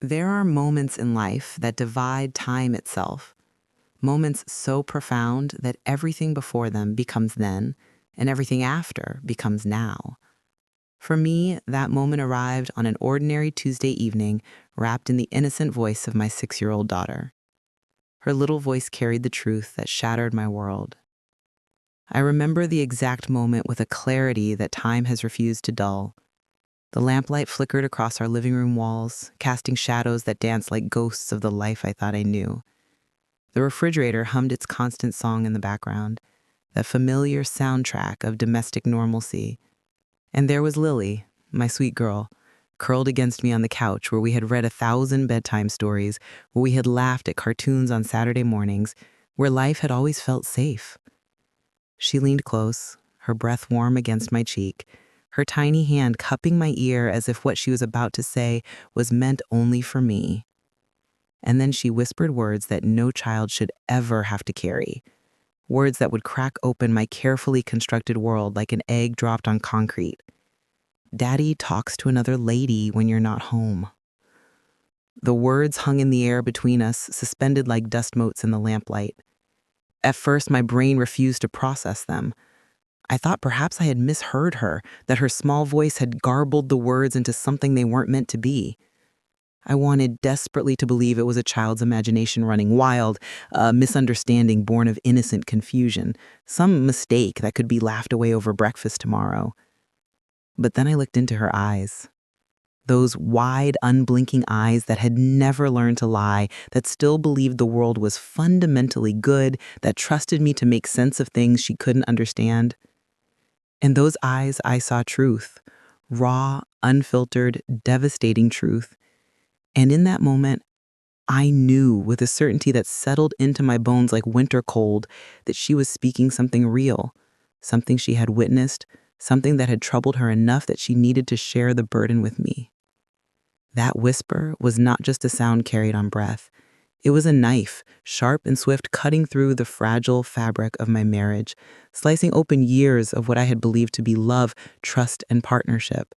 There are moments in life that divide time itself, moments so profound that everything before them becomes then, and everything after becomes now. For me, that moment arrived on an ordinary Tuesday evening, wrapped in the innocent voice of my 6-year-old daughter. Her little voice carried the truth that shattered my world. I remember the exact moment with a clarity that time has refused to dull. The lamplight flickered across our living room walls, casting shadows that danced like ghosts of the life I thought I knew. The refrigerator hummed its constant song in the background, that familiar soundtrack of domestic normalcy. And there was Lily, my sweet girl, curled against me on the couch where we had read 1,000 bedtime stories, where we had laughed at cartoons on Saturday mornings, where life had always felt safe. She leaned close, her breath warm against my cheek, her tiny hand cupping my ear as if what she was about to say was meant only for me. And then she whispered words that no child should ever have to carry, words that would crack open my carefully constructed world like an egg dropped on concrete. Daddy talks to another lady when you're not home. The words hung in the air between us, suspended like dust motes in the lamplight. At first, my brain refused to process them. I thought perhaps I had misheard her, that her small voice had garbled the words into something they weren't meant to be. I wanted desperately to believe it was a child's imagination running wild, a misunderstanding born of innocent confusion, some mistake that could be laughed away over breakfast tomorrow. But then I looked into her eyes. Those wide, unblinking eyes that had never learned to lie, that still believed the world was fundamentally good, that trusted me to make sense of things she couldn't understand. In those eyes, I saw truth, raw, unfiltered, devastating truth. And in that moment, I knew with a certainty that settled into my bones like winter cold that she was speaking something real, something she had witnessed, something that had troubled her enough that she needed to share the burden with me. That whisper was not just a sound carried on breath. It was a knife, sharp and swift, cutting through the fragile fabric of my marriage, slicing open years of what I had believed to be love, trust, and partnership.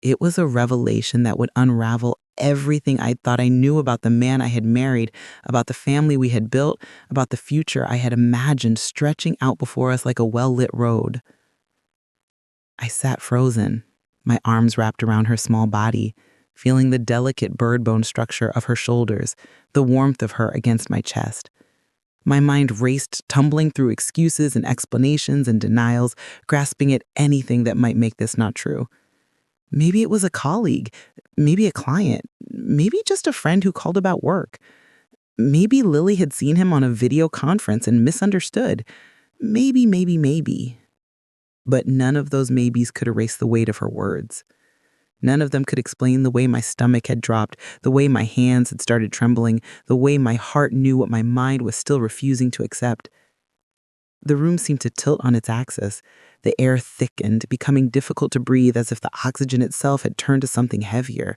It was a revelation that would unravel everything I thought I knew about the man I had married, about the family we had built, about the future I had imagined stretching out before us like a well-lit road. I sat frozen, my arms wrapped around her small body, feeling the delicate bird bone structure of her shoulders, the warmth of her against my chest. My mind raced, tumbling through excuses and explanations and denials, grasping at anything that might make this not true. Maybe it was a colleague, maybe a client, maybe just a friend who called about work. Maybe Lily had seen him on a video conference and misunderstood. Maybe. But none of those maybes could erase the weight of her words. None of them could explain the way my stomach had dropped, the way my hands had started trembling, the way my heart knew what my mind was still refusing to accept. The room seemed to tilt on its axis. The air thickened, becoming difficult to breathe as if the oxygen itself had turned to something heavier.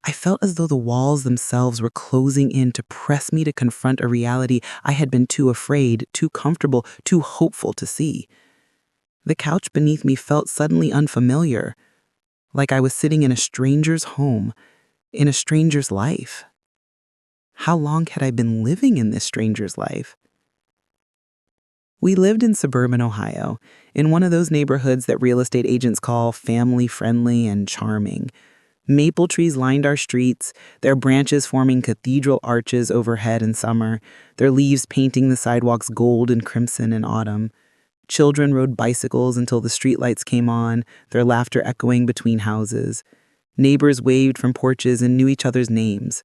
I felt as though the walls themselves were closing in to press me to confront a reality I had been too afraid, too comfortable, too hopeful to see. The couch beneath me felt suddenly unfamiliar, like I was sitting in a stranger's home, in a stranger's life. How long had I been living in this stranger's life? We lived in suburban Ohio, in one of those neighborhoods that real estate agents call family-friendly and charming. Maple trees lined our streets, their branches forming cathedral arches overhead in summer, their leaves painting the sidewalks gold and crimson in autumn. Children rode bicycles until the streetlights came on, their laughter echoing between houses. Neighbors waved from porches and knew each other's names.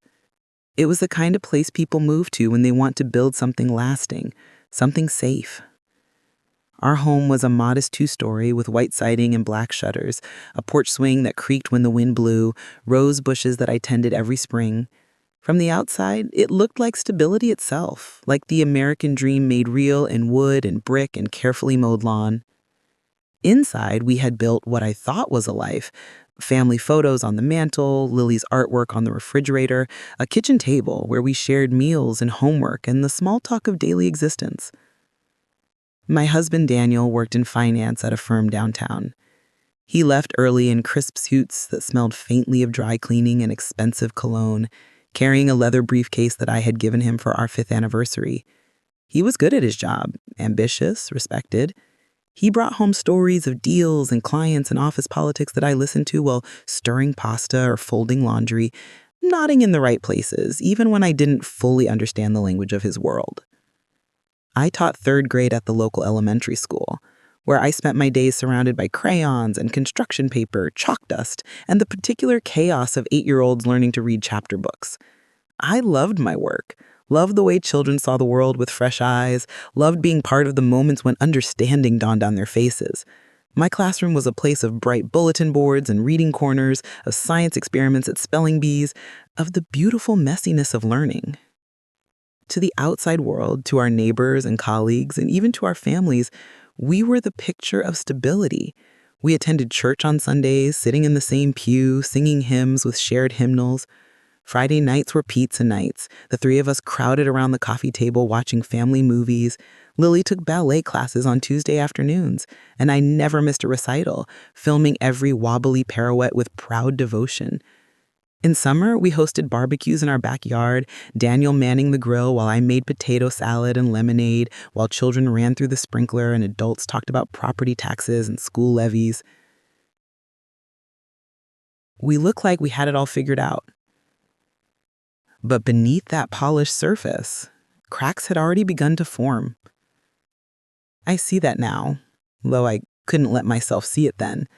It was the kind of place people move to when they want to build something lasting, something safe. Our home was a modest 2-story with white siding and black shutters, a porch swing that creaked when the wind blew, rose bushes that I tended every spring. From the outside, it looked like stability itself, like the American dream made real in wood and brick and carefully mowed lawn. Inside, we had built what I thought was a life. Family photos on the mantle, Lily's artwork on the refrigerator, a kitchen table where we shared meals and homework and the small talk of daily existence. My husband Daniel worked in finance at a firm downtown. He left early in crisp suits that smelled faintly of dry cleaning and expensive cologne, carrying a leather briefcase that I had given him for our 5th anniversary. He was good at his job, ambitious, respected. He brought home stories of deals and clients and office politics that I listened to while stirring pasta or folding laundry, nodding in the right places, even when I didn't fully understand the language of his world. I taught 3rd grade at the local elementary school, where I spent my days surrounded by crayons and construction paper, chalk dust, and the particular chaos of 8-year-olds learning to read chapter books. I loved my work, loved the way children saw the world with fresh eyes, loved being part of the moments when understanding dawned on their faces. My classroom was a place of bright bulletin boards and reading corners, of science experiments at spelling bees, of the beautiful messiness of learning. To the outside world, to our neighbors and colleagues, and even to our families, we were the picture of stability. We attended church on Sundays, sitting in the same pew, singing hymns with shared hymnals. Friday nights were pizza nights. The 3 of us crowded around the coffee table watching family movies. Lily took ballet classes on Tuesday afternoons, and I never missed a recital, filming every wobbly pirouette with proud devotion. In summer, we hosted barbecues in our backyard, Daniel manning the grill while I made potato salad and lemonade, while children ran through the sprinkler and adults talked about property taxes and school levies. We looked like we had it all figured out. But beneath that polished surface, cracks had already begun to form. I see that now, though I couldn't let myself see it then.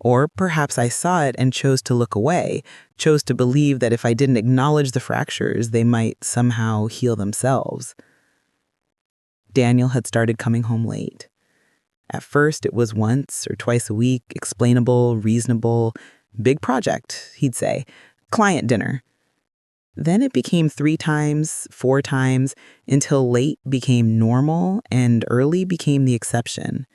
Or perhaps I saw it and chose to look away, chose to believe that if I didn't acknowledge the fractures, they might somehow heal themselves. Daniel had started coming home late. At first, it was once or twice a week, explainable, reasonable, big project, he'd say, client dinner. Then it became 3 times, 4 times, until late became normal and early became the exception.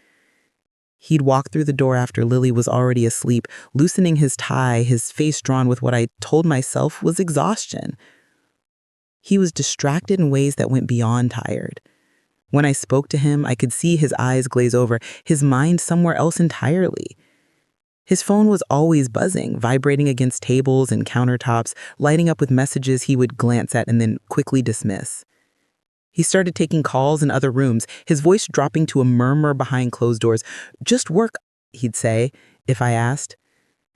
He'd walk through the door after Lily was already asleep, loosening his tie, his face drawn with what I told myself was exhaustion. He was distracted in ways that went beyond tired. When I spoke to him, I could see his eyes glaze over, his mind somewhere else entirely. His phone was always buzzing, vibrating against tables and countertops, lighting up with messages he would glance at and then quickly dismiss. He started taking calls in other rooms, his voice dropping to a murmur behind closed doors. "Just work," he'd say, if I asked.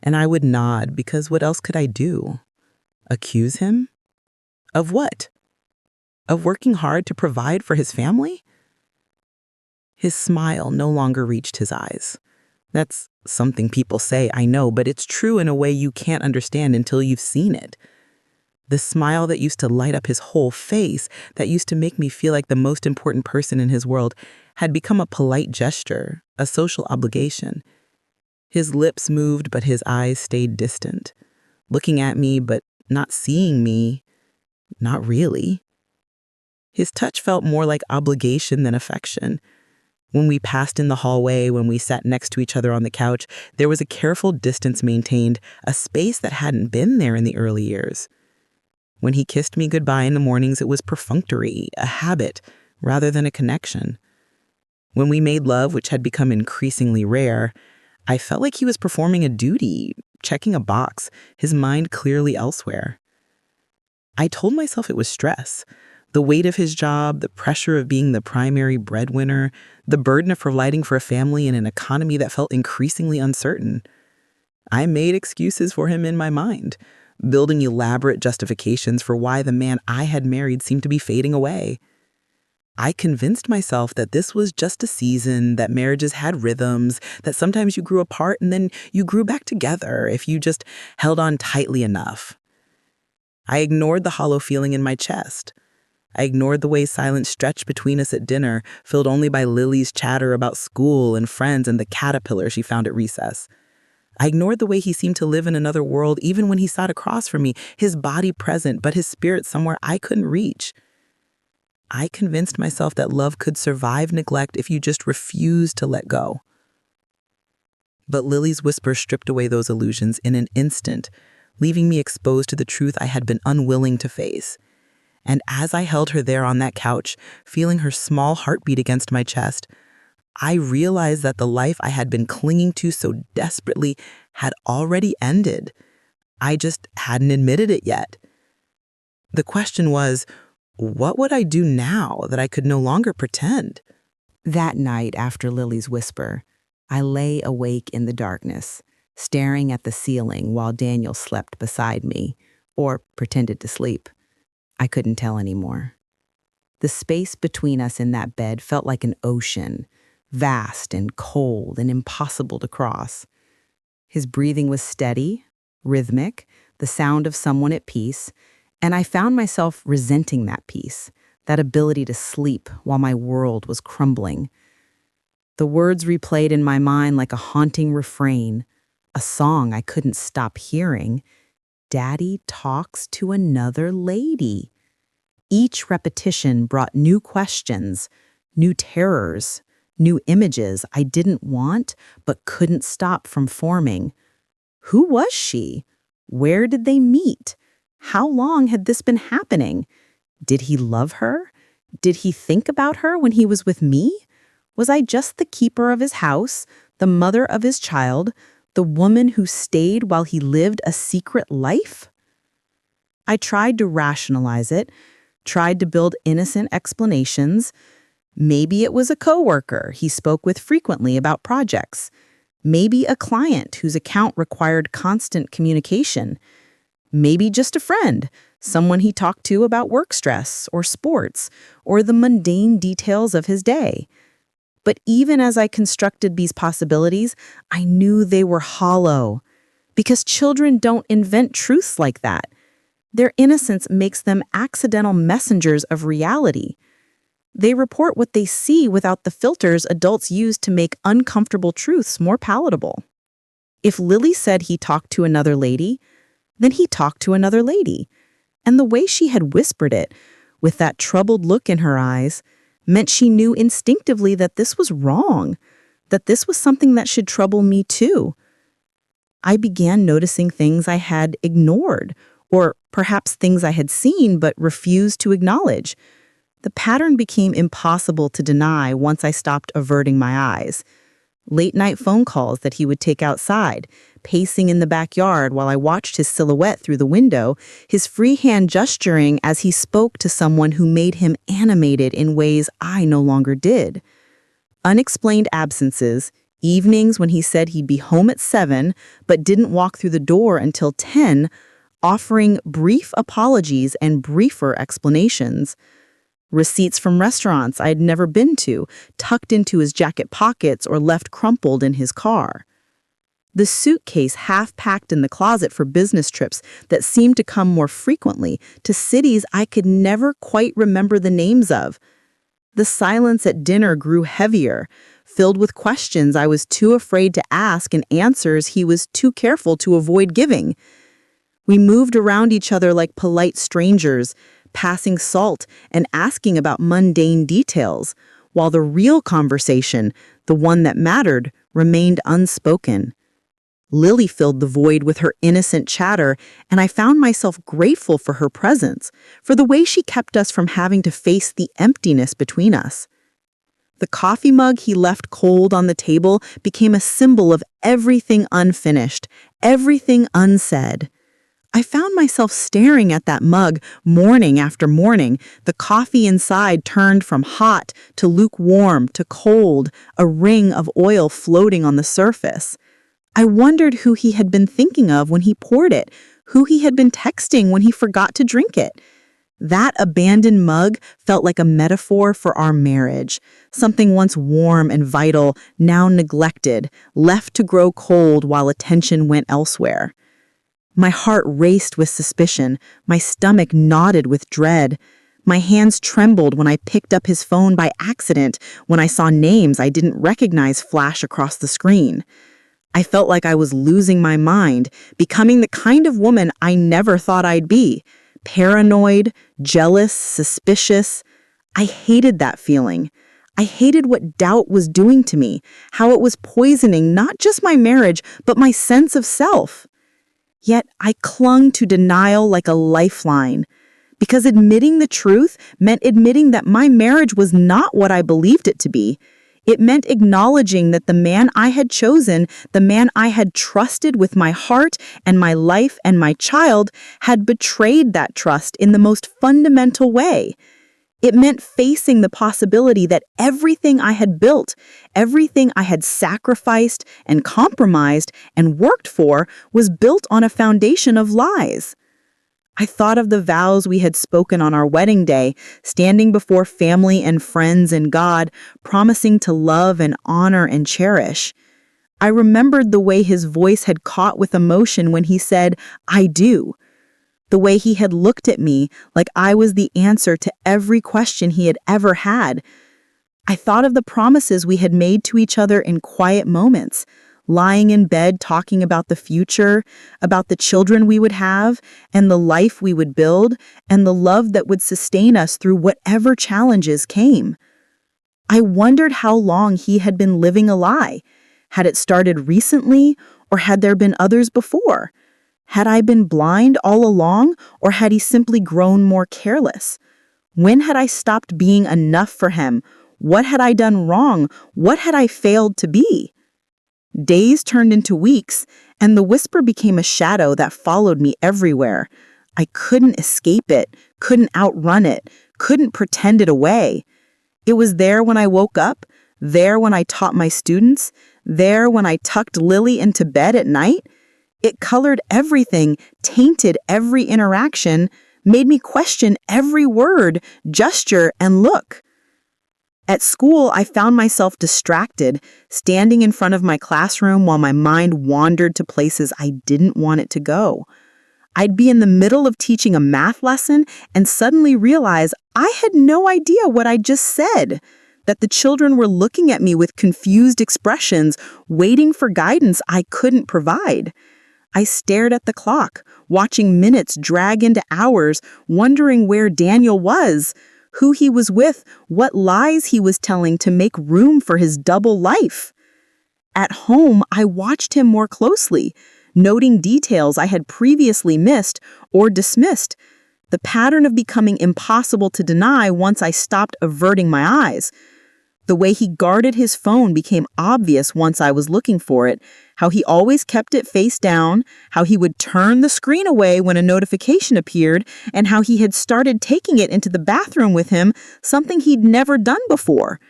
And I would nod, because what else could I do? Accuse him? Of what? Of working hard to provide for his family? His smile no longer reached his eyes. That's something people say, I know, but it's true in a way you can't understand until you've seen it. The smile that used to light up his whole face, that used to make me feel like the most important person in his world, had become a polite gesture, a social obligation. His lips moved, but his eyes stayed distant, looking at me, but not seeing me, not really. His touch felt more like obligation than affection. When we passed in the hallway, when we sat next to each other on the couch, there was a careful distance maintained, a space that hadn't been there in the early years. When he kissed me goodbye in the mornings, it was perfunctory, a habit, rather than a connection. When we made love, which had become increasingly rare, I felt like he was performing a duty, checking a box, his mind clearly elsewhere. I told myself it was stress. The weight of his job, the pressure of being the primary breadwinner, the burden of providing for a family in an economy that felt increasingly uncertain. I made excuses for him in my mind, building elaborate justifications for why the man I had married seemed to be fading away. I convinced myself that this was just a season, that marriages had rhythms, that sometimes you grew apart and then you grew back together if you just held on tightly enough. I ignored the hollow feeling in my chest. I ignored the way silence stretched between us at dinner, filled only by Lily's chatter about school and friends and the caterpillar she found at recess. I ignored the way he seemed to live in another world even when he sat across from me, his body present, but his spirit somewhere I couldn't reach. I convinced myself that love could survive neglect if you just refused to let go. But Lily's whisper stripped away those illusions in an instant, leaving me exposed to the truth I had been unwilling to face. And as I held her there on that couch, feeling her small heartbeat against my chest, I realized that the life I had been clinging to so desperately had already ended. I just hadn't admitted it yet. The question was, what would I do now that I could no longer pretend? That night, after Lily's whisper, I lay awake in the darkness, staring at the ceiling while Daniel slept beside me, or pretended to sleep. I couldn't tell anymore. The space between us in that bed felt like an ocean, vast and cold and impossible to cross. His breathing was steady, rhythmic, the sound of someone at peace, and I found myself resenting that peace, that ability to sleep while my world was crumbling. The words replayed in my mind like a haunting refrain, a song I couldn't stop hearing. Daddy talks to another lady. Each repetition brought new questions, new terrors, new images I didn't want but couldn't stop from forming. Who was she? Where did they meet? How long had this been happening? Did he love her? Did he think about her when he was with me? Was I just the keeper of his house, the mother of his child, the woman who stayed while he lived a secret life? I tried to rationalize it, tried to build innocent explanations. Maybe it was a coworker he spoke with frequently about projects. Maybe a client whose account required constant communication. Maybe just a friend, someone he talked to about work stress or sports or the mundane details of his day. But even as I constructed these possibilities, I knew they were hollow. Because children don't invent truths like that. Their innocence makes them accidental messengers of reality. They report what they see without the filters adults use to make uncomfortable truths more palatable. If Lily said he talked to another lady, then he talked to another lady. And the way she had whispered it, with that troubled look in her eyes, meant she knew instinctively that this was wrong, that this was something that should trouble me too. I began noticing things I had ignored, or perhaps things I had seen but refused to acknowledge. The pattern became impossible to deny once I stopped averting my eyes. Late-night phone calls that he would take outside, pacing in the backyard while I watched his silhouette through the window, his free hand gesturing as he spoke to someone who made him animated in ways I no longer did. Unexplained absences, evenings when he said he'd be home at 7 but didn't walk through the door until 10, offering brief apologies and briefer explanations. Receipts from restaurants I had never been to, tucked into his jacket pockets or left crumpled in his car. The suitcase half-packed in the closet for business trips that seemed to come more frequently to cities I could never quite remember the names of. The silence at dinner grew heavier, filled with questions I was too afraid to ask and answers he was too careful to avoid giving. We moved around each other like polite strangers, passing salt and asking about mundane details, while the real conversation, the one that mattered, remained unspoken. Lily filled the void with her innocent chatter, and I found myself grateful for her presence, for the way she kept us from having to face the emptiness between us. The coffee mug he left cold on the table became a symbol of everything unfinished, everything unsaid. I found myself staring at that mug morning after morning. The coffee inside turned from hot to lukewarm to cold, a ring of oil floating on the surface. I wondered who he had been thinking of when he poured it, who he had been texting when he forgot to drink it. That abandoned mug felt like a metaphor for our marriage, something once warm and vital, now neglected, left to grow cold while attention went elsewhere. My heart raced with suspicion, my stomach knotted with dread. My hands trembled when I picked up his phone by accident, when I saw names I didn't recognize flash across the screen. I felt like I was losing my mind, becoming the kind of woman I never thought I'd be. Paranoid, jealous, suspicious. I hated that feeling. I hated what doubt was doing to me, how it was poisoning not just my marriage, but my sense of self. Yet I clung to denial like a lifeline, because admitting the truth meant admitting that my marriage was not what I believed it to be. It meant acknowledging that the man I had chosen, the man I had trusted with my heart and my life and my child, had betrayed that trust in the most fundamental way. It meant facing the possibility that everything I had built, everything I had sacrificed and compromised and worked for was built on a foundation of lies. I thought of the vows we had spoken on our wedding day, standing before family and friends and God, promising to love and honor and cherish. I remembered the way his voice had caught with emotion when he said, "I do." The way he had looked at me like I was the answer to every question he had ever had. I thought of the promises we had made to each other in quiet moments, lying in bed talking about the future, about the children we would have, and the life we would build, and the love that would sustain us through whatever challenges came. I wondered how long he had been living a lie. Had it started recently, or had there been others before? Had I been blind all along, or had he simply grown more careless? When had I stopped being enough for him? What had I done wrong? What had I failed to be? Days turned into weeks, and the whisper became a shadow that followed me everywhere. I couldn't escape it, couldn't outrun it, couldn't pretend it away. It was there when I woke up, there when I taught my students, there when I tucked Lily into bed at night. It colored everything, tainted every interaction, made me question every word, gesture, and look. At school, I found myself distracted, standing in front of my classroom while my mind wandered to places I didn't want it to go. I'd be in the middle of teaching a math lesson and suddenly realize I had no idea what I just said, that the children were looking at me with confused expressions, waiting for guidance I couldn't provide. I stared at the clock, watching minutes drag into hours, wondering where Daniel was, who he was with, what lies he was telling to make room for his double life. At home, I watched him more closely, noting details I had previously missed or dismissed, the pattern of becoming impossible to deny once I stopped averting my eyes. The way he guarded his phone became obvious once I was looking for it, how he always kept it face down, how he would turn the screen away when a notification appeared, and how he had started taking it into the bathroom with him, something he'd never done before.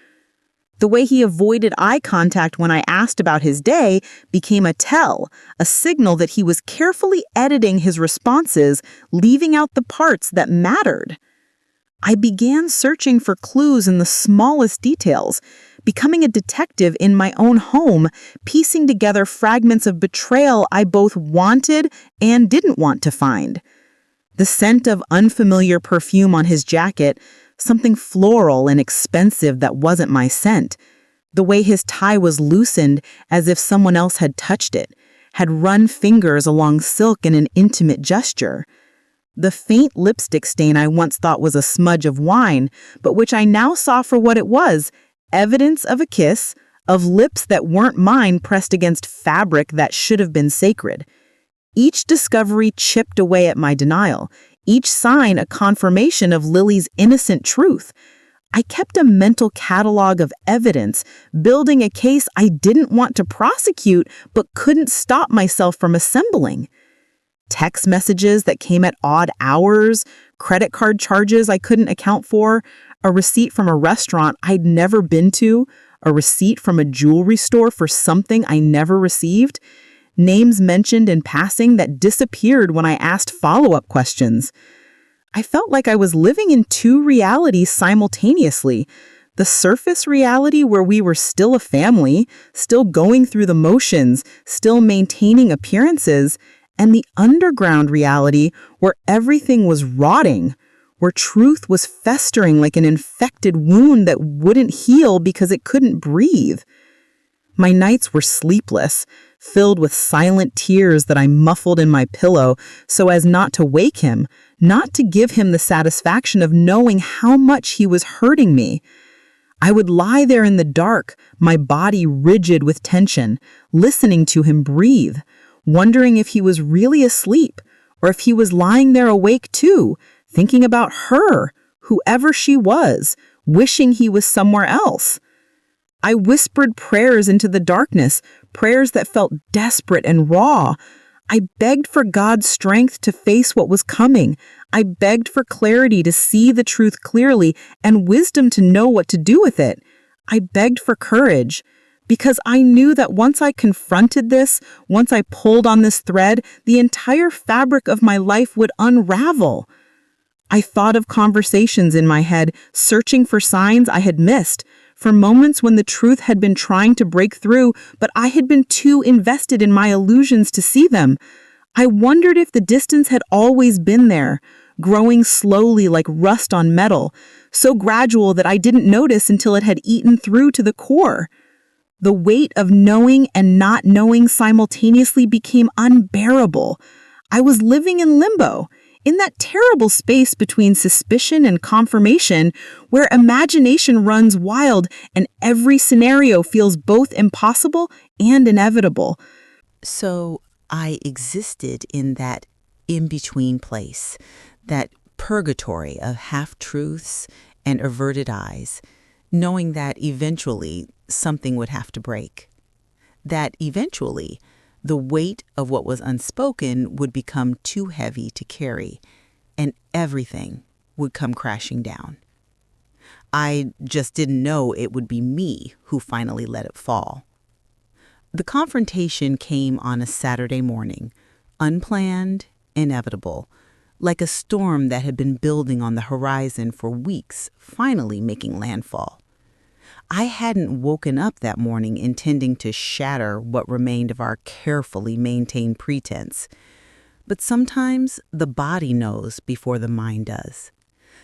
The way he avoided eye contact when I asked about his day became a tell, a signal that he was carefully editing his responses, leaving out the parts that mattered. I began searching for clues in the smallest details, becoming a detective in my own home, piecing together fragments of betrayal I both wanted and didn't want to find. The scent of unfamiliar perfume on his jacket, something floral and expensive that wasn't my scent. The way his tie was loosened as if someone else had touched it, had run fingers along silk in an intimate gesture. The faint lipstick stain I once thought was a smudge of wine, but which I now saw for what it was, evidence of a kiss, of lips that weren't mine pressed against fabric that should have been sacred. Each discovery chipped away at my denial, each sign a confirmation of Lily's innocent truth. I kept a mental catalog of evidence, building a case I didn't want to prosecute but couldn't stop myself from assembling. Text messages that came at odd hours, credit card charges I couldn't account for, a receipt from a restaurant I'd never been to, a receipt from a jewelry store for something I never received, names mentioned in passing that disappeared when I asked follow-up questions. I felt like I was living in two realities simultaneously. The surface reality where we were still a family, still going through the motions, still maintaining appearances, and the underground reality where everything was rotting, where truth was festering like an infected wound that wouldn't heal because it couldn't breathe. My nights were sleepless, filled with silent tears that I muffled in my pillow so as not to wake him, not to give him the satisfaction of knowing how much he was hurting me. I would lie there in the dark, my body rigid with tension, listening to him breathe, wondering if he was really asleep or if he was lying there awake too, thinking about her, whoever she was, wishing he was somewhere else. I whispered prayers into the darkness, prayers that felt desperate and raw. I begged for God's strength to face what was coming. I begged for clarity to see the truth clearly and wisdom to know what to do with it. I begged for courage because I knew that once I confronted this, once I pulled on this thread, the entire fabric of my life would unravel. I thought of conversations in my head, searching for signs I had missed, for moments when the truth had been trying to break through, but I had been too invested in my illusions to see them. I wondered if the distance had always been there, growing slowly like rust on metal, so gradual that I didn't notice until it had eaten through to the core. The weight of knowing and not knowing simultaneously became unbearable. I was living in limbo, in that terrible space between suspicion and confirmation, where imagination runs wild and every scenario feels both impossible and inevitable. So I existed in that in-between place, that purgatory of half-truths and averted eyes, knowing that eventually something would have to break. That eventually the weight of what was unspoken would become too heavy to carry, and everything would come crashing down. I just didn't know it would be me who finally let it fall. The confrontation came on a Saturday morning, unplanned, inevitable, like a storm that had been building on the horizon for weeks, finally making landfall. I hadn't woken up that morning intending to shatter what remained of our carefully maintained pretense. But sometimes the body knows before the mind does.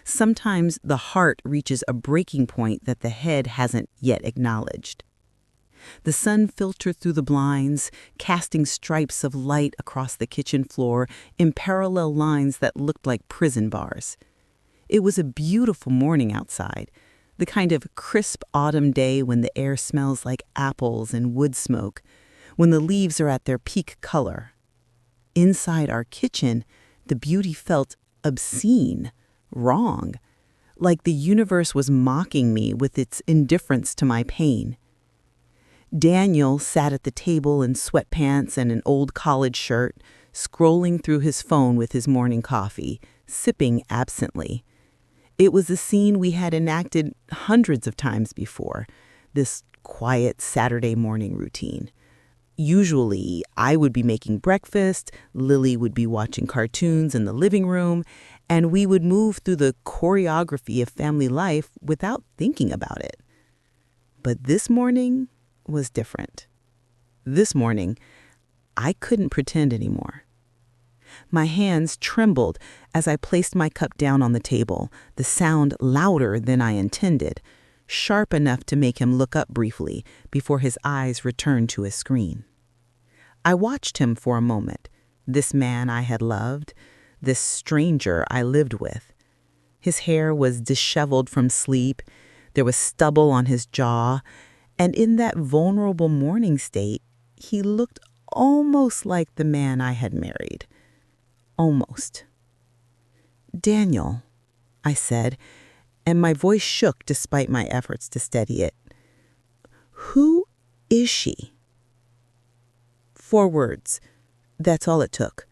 Sometimes the heart reaches a breaking point that the head hasn't yet acknowledged. The sun filtered through the blinds, casting stripes of light across the kitchen floor in parallel lines that looked like prison bars. It was a beautiful morning outside, the kind of crisp autumn day when the air smells like apples and wood smoke, when the leaves are at their peak color. Inside our kitchen, the beauty felt obscene, wrong, like the universe was mocking me with its indifference to my pain. Daniel sat at the table in sweatpants and an old college shirt, scrolling through his phone with his morning coffee, sipping absently. It was a scene we had enacted hundreds of times before, this quiet Saturday morning routine. Usually, I would be making breakfast, Lily would be watching cartoons in the living room, and we would move through the choreography of family life without thinking about it. But this morning was different. This morning, I couldn't pretend anymore. My hands trembled as I placed my cup down on the table, the sound louder than I intended, sharp enough to make him look up briefly before his eyes returned to his screen. I watched him for a moment, this man I had loved, this stranger I lived with. His hair was disheveled from sleep, there was stubble on his jaw, and in that vulnerable morning state, he looked almost like the man I had married. Almost. "Daniel," I said, and my voice shook despite my efforts to steady it. "Who is she?" 4 words. That's all it took.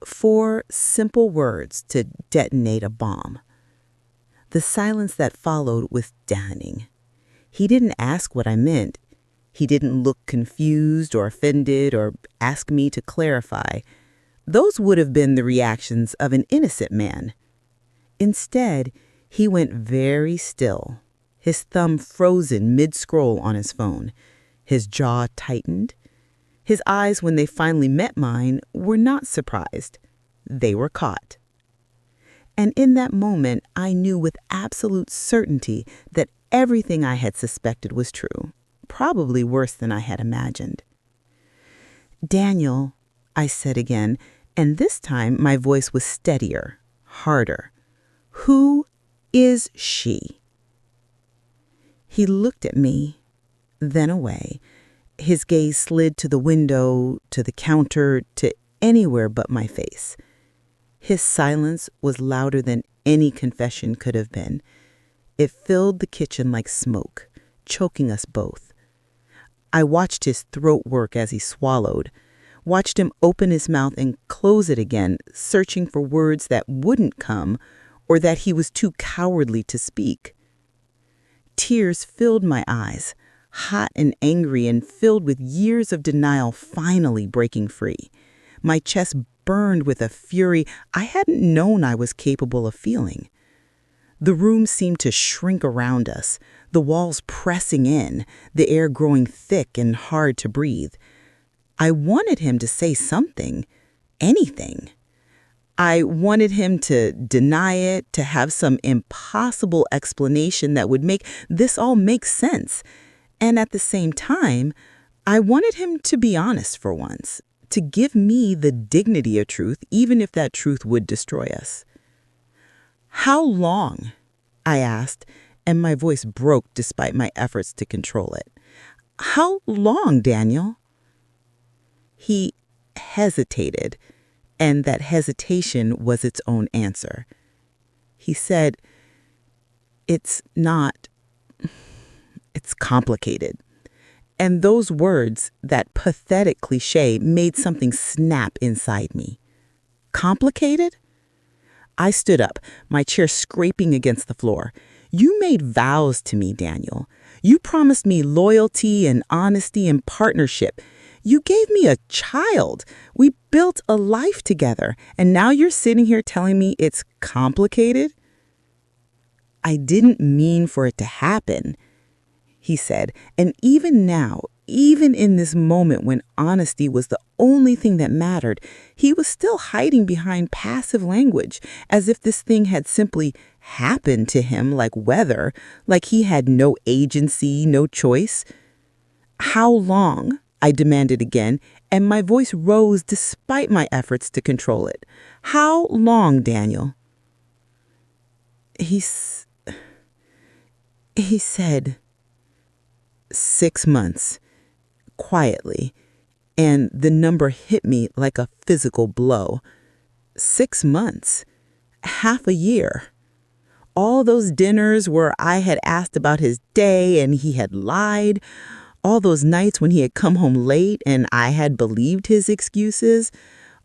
4 simple words to detonate a bomb. The silence that followed was deafening. He didn't ask what I meant. He didn't look confused or offended or ask me to clarify. Those would have been the reactions of an innocent man. Instead, he went very still, his thumb frozen mid-scroll on his phone, his jaw tightened. His eyes, when they finally met mine, were not surprised. They were caught. And in that moment, I knew with absolute certainty that everything I had suspected was true, probably worse than I had imagined. "Daniel," I said again, and this time my voice was steadier, harder. "Who is she?" He looked at me, then away. His gaze slid to the window, to the counter, to anywhere but my face. His silence was louder than any confession could have been. It filled the kitchen like smoke, choking us both. I watched his throat work as he swallowed, watched him open his mouth and close it again, searching for words that wouldn't come or that he was too cowardly to speak. Tears filled my eyes, hot and angry and filled with years of denial finally breaking free. My chest burned with a fury I hadn't known I was capable of feeling. The room seemed to shrink around us, the walls pressing in, the air growing thick and hard to breathe. I wanted him to say something, anything. I wanted him to deny it, to have some impossible explanation that would make this all make sense. And at the same time, I wanted him to be honest for once, to give me the dignity of truth, even if that truth would destroy us. "How long?" I asked, and my voice broke despite my efforts to control it. "How long, Daniel?" He hesitated, and that hesitation was its own answer. He said, It's complicated." And those words, that pathetic cliche, made something snap inside me. Complicated? I stood up, my chair scraping against the floor. "You made vows to me, Daniel. You promised me loyalty and honesty and partnership. You gave me a child. We built a life together. And now you're sitting here telling me it's complicated?" "I didn't mean for it to happen," he said. And even now, even in this moment when honesty was the only thing that mattered, he was still hiding behind passive language, as if this thing had simply happened to him like weather, like he had no agency, no choice. "How long?" I demanded again, and my voice rose despite my efforts to control it. "How long, Daniel?" He said, 6 months, quietly, and the number hit me like a physical blow. 6 months, half a year. All those dinners where I had asked about his day and he had lied. All those nights when he had come home late and I had believed his excuses.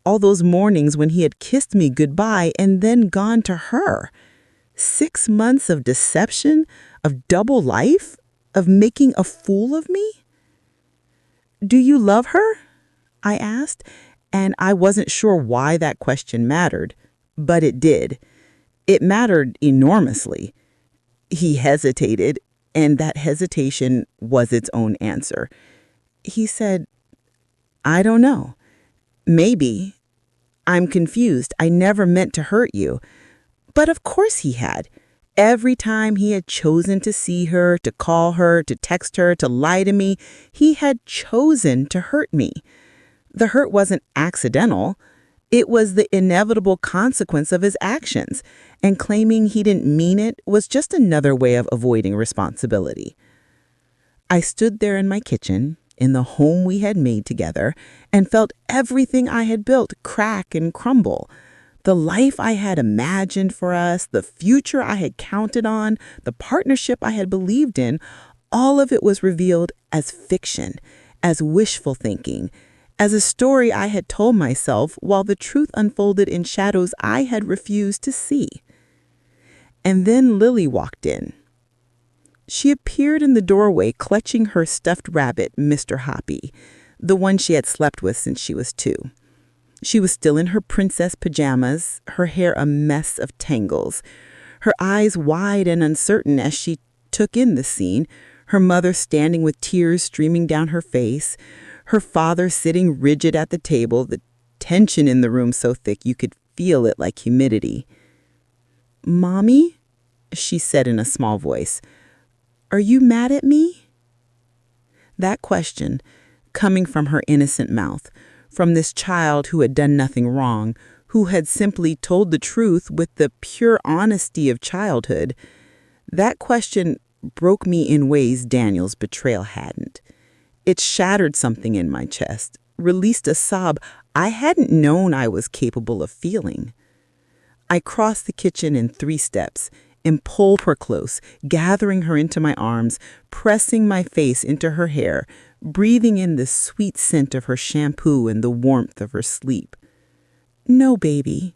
All those mornings when he had kissed me goodbye and then gone to her. 6 months of deception, of double life, of making a fool of me? "Do you love her?" I asked, and I wasn't sure why that question mattered, but it did. It mattered enormously. He hesitated, and that hesitation was its own answer. He said, "I don't know. Maybe. I'm confused. I never meant to hurt you." But of course he had. Every time he had chosen to see her, to call her, to text her, to lie to me, he had chosen to hurt me. The hurt wasn't accidental. It was the inevitable consequence of his actions, and claiming he didn't mean it was just another way of avoiding responsibility. I stood there in my kitchen, in the home we had made together, and felt everything I had built crack and crumble. The life I had imagined for us, the future I had counted on, the partnership I had believed in, all of it was revealed as fiction, as wishful thinking, as a story I had told myself while the truth unfolded in shadows I had refused to see. And then Lily walked in. She appeared in the doorway clutching her stuffed rabbit, Mr. Hoppy, the one she had slept with since she was 2. She was still in her princess pajamas, her hair a mess of tangles, her eyes wide and uncertain as she took in the scene, her mother standing with tears streaming down her face, her father sitting rigid at the table, the tension in the room so thick you could feel it like humidity. "Mommy," she said in a small voice, "are you mad at me?" That question, coming from her innocent mouth, from this child who had done nothing wrong, who had simply told the truth with the pure honesty of childhood, that question broke me in ways Daniel's betrayal hadn't. It shattered something in my chest, released a sob I hadn't known I was capable of feeling. I crossed the kitchen in 3 steps, and pull her close, gathering her into my arms, pressing my face into her hair, breathing in the sweet scent of her shampoo and the warmth of her sleep. "No, baby,"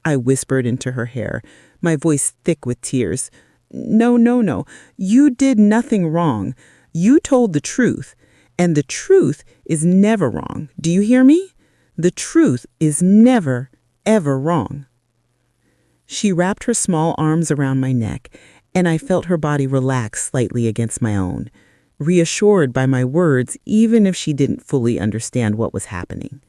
I whispered into her hair, my voice thick with tears. "No, no, no. You did nothing wrong. You told the truth, and the truth is never wrong. Do you hear me? The truth is never, ever wrong." She wrapped her small arms around my neck, and I felt her body relax slightly against my own, reassured by my words even if she didn't fully understand what was happening.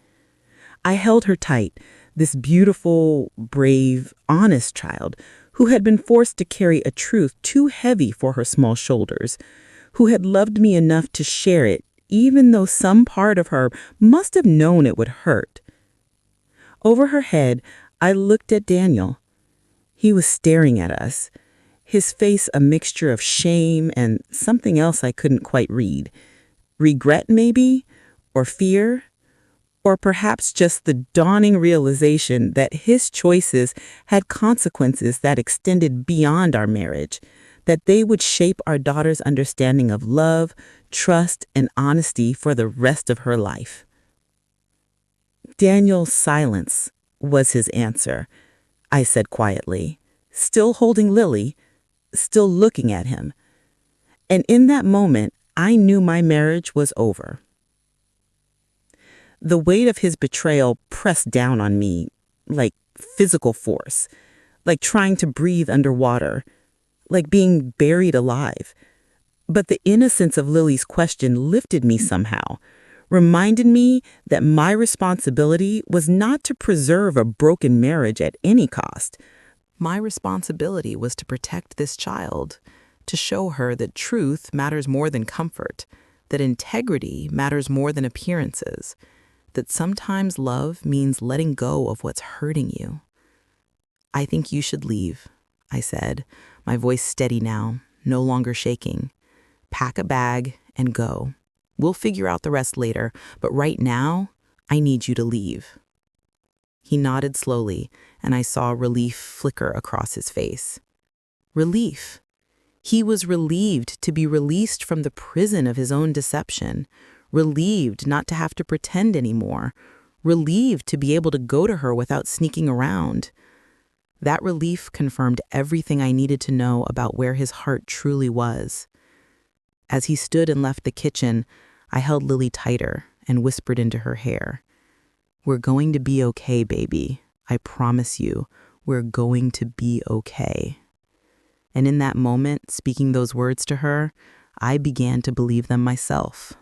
I held her tight, this beautiful, brave, honest child who had been forced to carry a truth too heavy for her small shoulders, who had loved me enough to share it even though some part of her must have known it would hurt. Over her head, I looked at Daniel. He was staring at us, his face a mixture of shame and something else I couldn't quite read. Regret, maybe? Or fear? Or perhaps just the dawning realization that his choices had consequences that extended beyond our marriage, that they would shape our daughter's understanding of love, trust, and honesty for the rest of her life. Daniel's silence was his answer, I said quietly, still holding Lily, still looking at him. And in that moment, I knew my marriage was over. The weight of his betrayal pressed down on me like physical force, like trying to breathe underwater, like being buried alive. But the innocence of Lily's question lifted me somehow, reminded me that my responsibility was not to preserve a broken marriage at any cost. My responsibility was to protect this child, to show her that truth matters more than comfort, that integrity matters more than appearances, that sometimes love means letting go of what's hurting you. "I think you should leave," I said, my voice steady now, no longer shaking. "Pack a bag and go. We'll figure out the rest later, but right now, I need you to leave." He nodded slowly, and I saw relief flicker across his face. Relief. He was relieved to be released from the prison of his own deception, relieved not to have to pretend anymore, relieved to be able to go to her without sneaking around. That relief confirmed everything I needed to know about where his heart truly was. As he stood and left the kitchen, I held Lily tighter and whispered into her hair, "We're going to be okay, baby. I promise you, we're going to be okay." And in that moment, speaking those words to her, I began to believe them myself.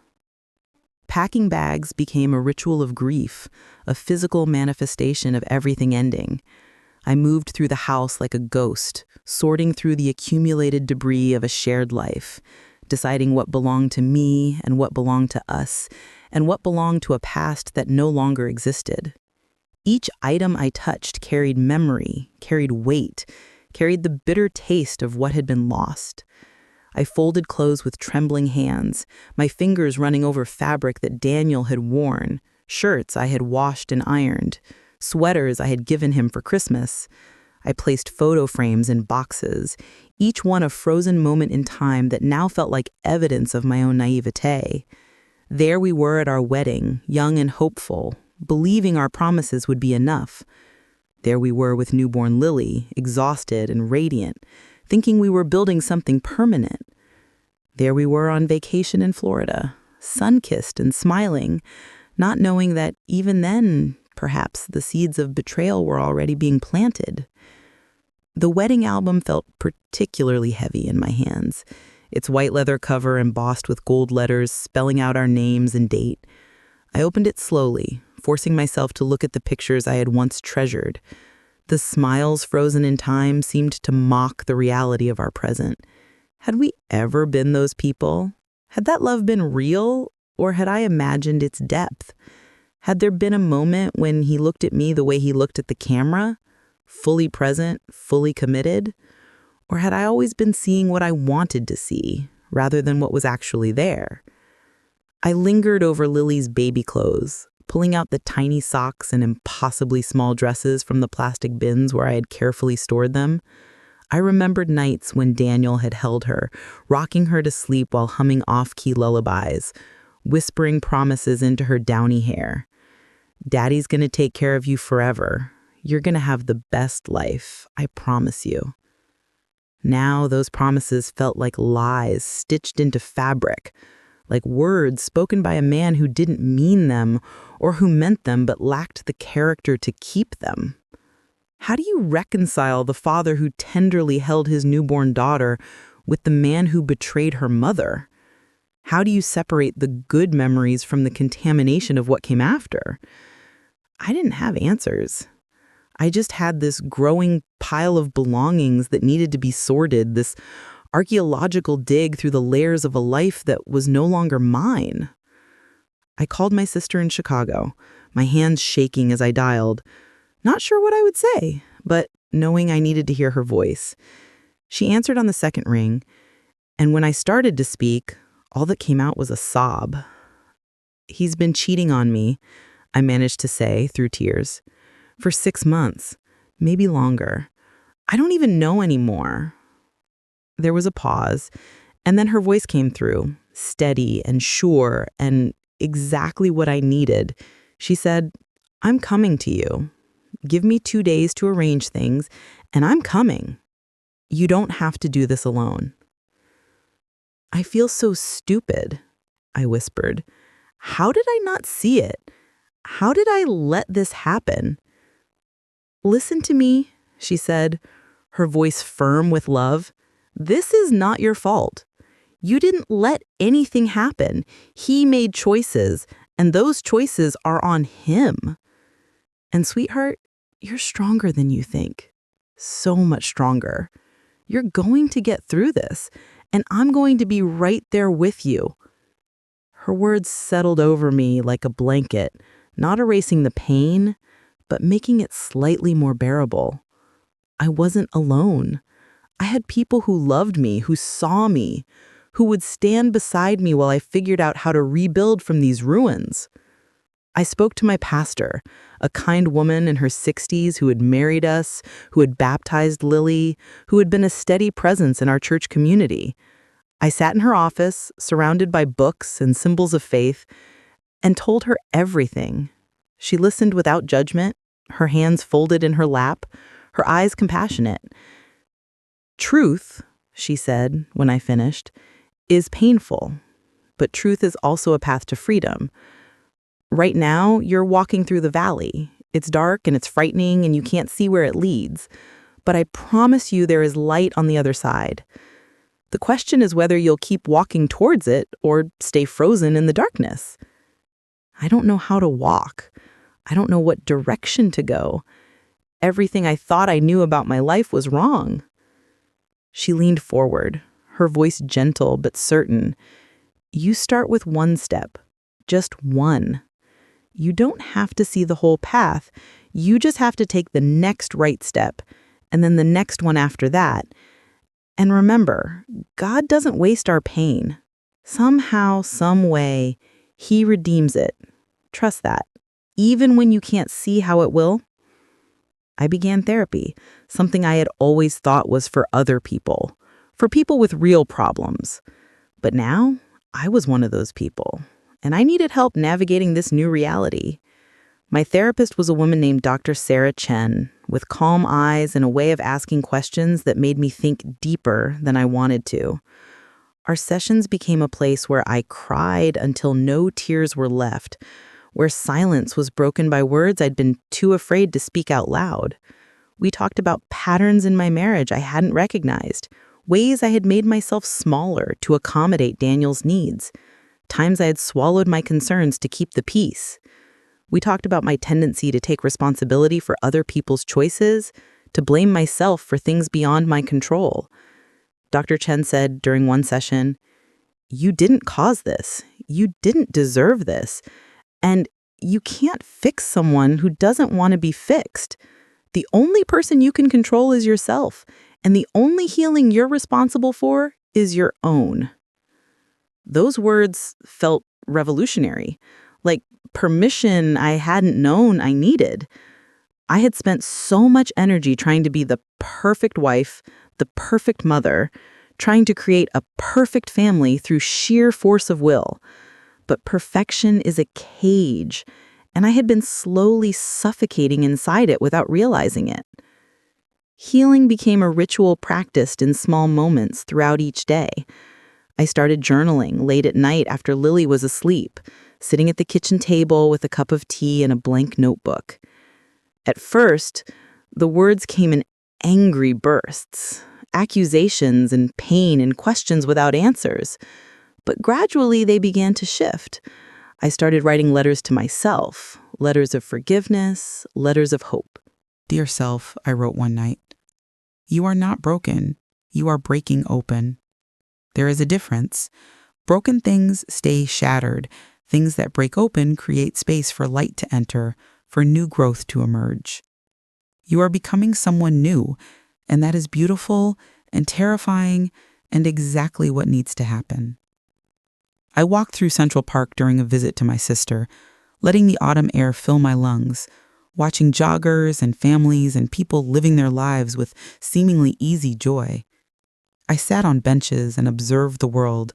Packing bags became a ritual of grief, a physical manifestation of everything ending. I moved through the house like a ghost, sorting through the accumulated debris of a shared life, deciding what belonged to me and what belonged to us, and what belonged to a past that no longer existed. Each item I touched carried memory, carried weight, carried the bitter taste of what had been lost. I folded clothes with trembling hands, my fingers running over fabric that Daniel had worn, shirts I had washed and ironed, sweaters I had given him for Christmas. I placed photo frames in boxes, each one a frozen moment in time that now felt like evidence of my own naivete. There we were at our wedding, young and hopeful, believing our promises would be enough. There we were with newborn Lily, exhausted and radiant, thinking we were building something permanent. There we were on vacation in Florida, sun-kissed and smiling, not knowing that even then, perhaps the seeds of betrayal were already being planted. The wedding album felt particularly heavy in my hands, its white leather cover embossed with gold letters spelling out our names and date. I opened it slowly, forcing myself to look at the pictures I had once treasured. The smiles frozen in time seemed to mock the reality of our present. Had we ever been those people? Had that love been real, or had I imagined its depth? Had there been a moment when he looked at me the way he looked at the camera? Fully present, fully committed? Or had I always been seeing what I wanted to see, rather than what was actually there? I lingered over Lily's baby clothes, pulling out the tiny socks and impossibly small dresses from the plastic bins where I had carefully stored them. I remembered nights when Daniel had held her, rocking her to sleep while humming off-key lullabies, whispering promises into her downy hair. Daddy's gonna take care of you forever. You're gonna have the best life, I promise you. Now those promises felt like lies stitched into fabric, like words spoken by a man who didn't mean them or who meant them but lacked the character to keep them. How do you reconcile the father who tenderly held his newborn daughter with the man who betrayed her mother? How do you separate the good memories from the contamination of what came after? I didn't have answers. I just had this growing pile of belongings that needed to be sorted, this archaeological dig through the layers of a life that was no longer mine. I called my sister in Chicago, my hands shaking as I dialed. Not sure what I would say, but knowing I needed to hear her voice. She answered on the second ring, and when I started to speak, all that came out was a sob. "He's been cheating on me," I managed to say through tears. "For 6 months, maybe longer. I don't even know anymore." There was a pause, and then her voice came through, steady and sure and exactly what I needed. She said, "I'm coming to you. Give me 2 days to arrange things, and I'm coming. You don't have to do this alone." "I feel so stupid," I whispered. "How did I not see it? How did I let this happen?" "Listen to me," she said, her voice firm with love. "This is not your fault. You didn't let anything happen. He made choices, and those choices are on him. And sweetheart, you're stronger than you think. So much stronger. You're going to get through this, and I'm going to be right there with you." Her words settled over me like a blanket, not erasing the pain, but making it slightly more bearable. I wasn't alone. I had people who loved me, who saw me, who would stand beside me while I figured out how to rebuild from these ruins. I spoke to my pastor, a kind woman in her 60s who had married us, who had baptized Lily, who had been a steady presence in our church community. I sat in her office, surrounded by books and symbols of faith, and told her everything. She listened without judgment, her hands folded in her lap, her eyes compassionate. "Truth," she said when I finished, "is painful, but truth is also a path to freedom. Right now, you're walking through the valley. It's dark and it's frightening and you can't see where it leads. But I promise you there is light on the other side. The question is whether you'll keep walking towards it or stay frozen in the darkness." I don't know how to walk. I don't know what direction to go. Everything I thought I knew about my life was wrong. She leaned forward, her voice gentle but certain. "You start with one step, just one. You don't have to see the whole path. You just have to take the next right step, and then the next one after that. And remember, God doesn't waste our pain. Somehow, some way, He redeems it. Trust that, even when you can't see how it will." I began therapy, something I had always thought was for other people, for people with real problems. But now, I was one of those people, and I needed help navigating this new reality. My therapist was a woman named Dr. Sarah Chen, with calm eyes and a way of asking questions that made me think deeper than I wanted to. Our sessions became a place where I cried until no tears were left, where silence was broken by words I'd been too afraid to speak out loud. We talked about patterns in my marriage I hadn't recognized, ways I had made myself smaller to accommodate Daniel's needs, times I had swallowed my concerns to keep the peace. We talked about my tendency to take responsibility for other people's choices, to blame myself for things beyond my control. Dr. Chen said during one session, "You didn't cause this. You didn't deserve this. And you can't fix someone who doesn't want to be fixed. The only person you can control is yourself, and the only healing you're responsible for is your own." Those words felt revolutionary, like permission I hadn't known I needed. I had spent so much energy trying to be the perfect wife, the perfect mother, trying to create a perfect family through sheer force of will. But perfection is a cage, and I had been slowly suffocating inside it without realizing it. Healing became a ritual practiced in small moments throughout each day. I started journaling late at night after Lily was asleep, sitting at the kitchen table with a cup of tea and a blank notebook. At first, the words came in angry bursts, accusations and pain and questions without answers. But gradually they began to shift. I started writing letters to myself, letters of forgiveness, letters of hope. Dear self, I wrote one night, you are not broken. You are breaking open. There is a difference. Broken things stay shattered. Things that break open create space for light to enter, for new growth to emerge. You are becoming someone new, and that is beautiful and terrifying and exactly what needs to happen. I walked through Central Park during a visit to my sister, letting the autumn air fill my lungs, watching joggers and families and people living their lives with seemingly easy joy. I sat on benches and observed the world,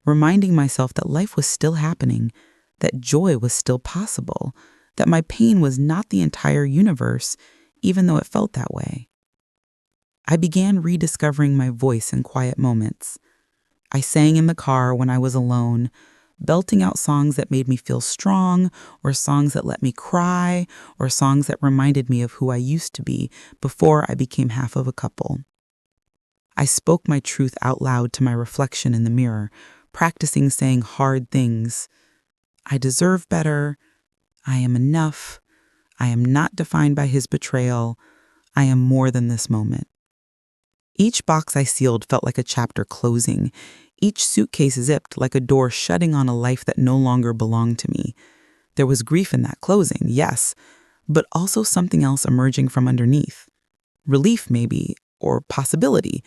reminding myself that life was still happening, that joy was still possible, that my pain was not the entire universe, even though it felt that way. I began rediscovering my voice in quiet moments. I sang in the car when I was alone, belting out songs that made me feel strong, or songs that let me cry, or songs that reminded me of who I used to be before I became half of a couple. I spoke my truth out loud to my reflection in the mirror, practicing saying hard things. I deserve better. I am enough. I am not defined by his betrayal. I am more than this moment. Each box I sealed felt like a chapter closing, each suitcase zipped like a door shutting on a life that no longer belonged to me. There was grief in that closing, yes, but also something else emerging from underneath. Relief, maybe, or possibility,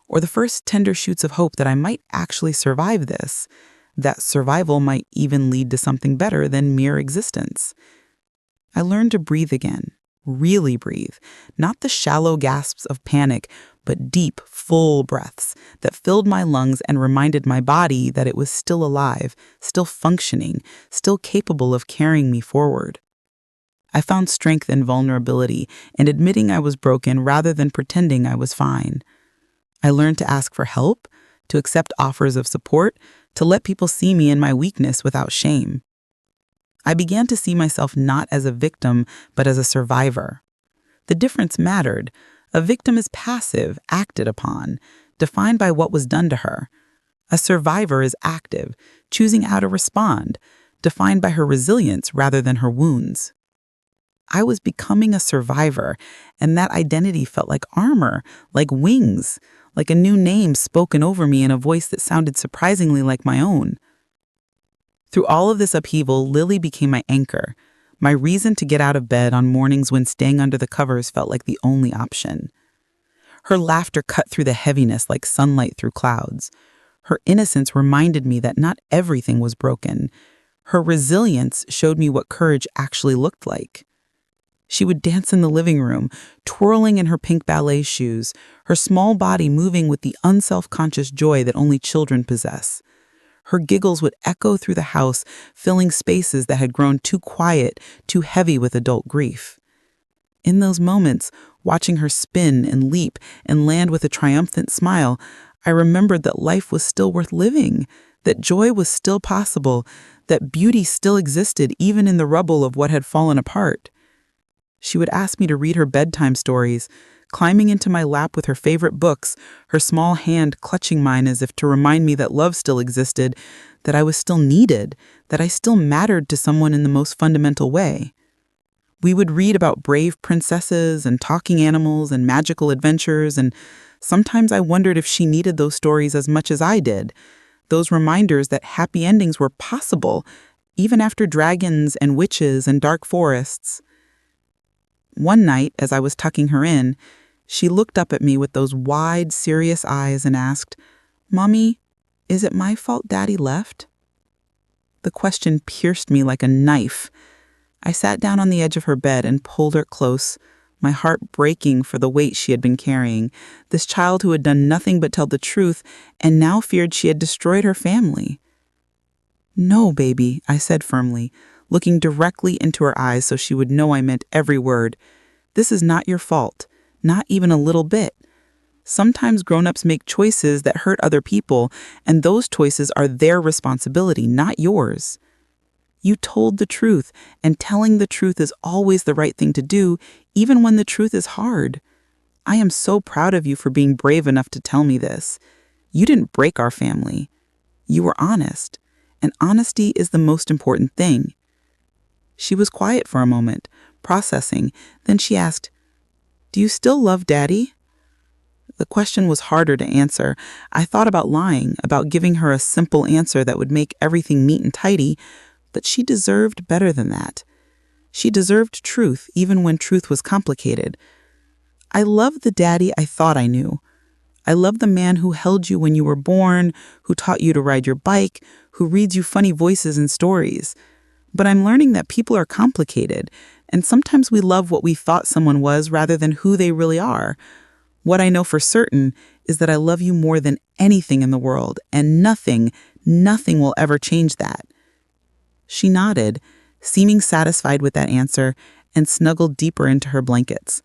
or the first tender shoots of hope that I might actually survive this, that survival might even lead to something better than mere existence. I learned to breathe again, really breathe, not the shallow gasps of panic, but deep, full breaths that filled my lungs and reminded my body that it was still alive, still functioning, still capable of carrying me forward. I found strength in vulnerability and admitting I was broken rather than pretending I was fine. I learned to ask for help, to accept offers of support, to let people see me in my weakness without shame. I began to see myself not as a victim, but as a survivor. The difference mattered. A victim is passive, acted upon, defined by what was done to her. A survivor is active, choosing how to respond, defined by her resilience rather than her wounds. I was becoming a survivor, and that identity felt like armor, like wings, like a new name spoken over me in a voice that sounded surprisingly like my own. Through all of this upheaval, Lily became my anchor, my reason to get out of bed on mornings when staying under the covers felt like the only option. Her laughter cut through the heaviness like sunlight through clouds. Her innocence reminded me that not everything was broken. Her resilience showed me what courage actually looked like. She would dance in the living room, twirling in her pink ballet shoes, her small body moving with the unself-conscious joy that only children possess. Her giggles would echo through the house, filling spaces that had grown too quiet, too heavy with adult grief. In those moments, watching her spin and leap and land with a triumphant smile, I remembered that life was still worth living, that joy was still possible, that beauty still existed even in the rubble of what had fallen apart. She would ask me to read her bedtime stories, climbing into my lap with her favorite books, her small hand clutching mine as if to remind me that love still existed, that I was still needed, that I still mattered to someone in the most fundamental way. We would read about brave princesses and talking animals and magical adventures, and sometimes I wondered if she needed those stories as much as I did, those reminders that happy endings were possible, even after dragons and witches and dark forests. One night, as I was tucking her in, she looked up at me with those wide, serious eyes and asked, "Mommy, is it my fault Daddy left?" The question pierced me like a knife. I sat down on the edge of her bed and pulled her close, my heart breaking for the weight she had been carrying, this child who had done nothing but tell the truth and now feared she had destroyed her family. "No, baby," I said firmly, looking directly into her eyes so she would know I meant every word. "This is not your fault, not even a little bit. Sometimes grown-ups make choices that hurt other people, and those choices are their responsibility, not yours. You told the truth, and telling the truth is always the right thing to do, even when the truth is hard. I am so proud of you for being brave enough to tell me this. You didn't break our family. You were honest, and honesty is the most important thing." She was quiet for a moment, processing. Then she asked, "Do you still love Daddy?" The question was harder to answer. I thought about lying, about giving her a simple answer that would make everything neat and tidy, but she deserved better than that. She deserved truth, even when truth was complicated. "I love the Daddy I thought I knew. I love the man who held you when you were born, who taught you to ride your bike, who reads you funny voices and stories. But I'm learning that people are complicated, and sometimes we love what we thought someone was rather than who they really are. What I know for certain is that I love you more than anything in the world, and nothing will ever change that." She nodded, seeming satisfied with that answer, and snuggled deeper into her blankets.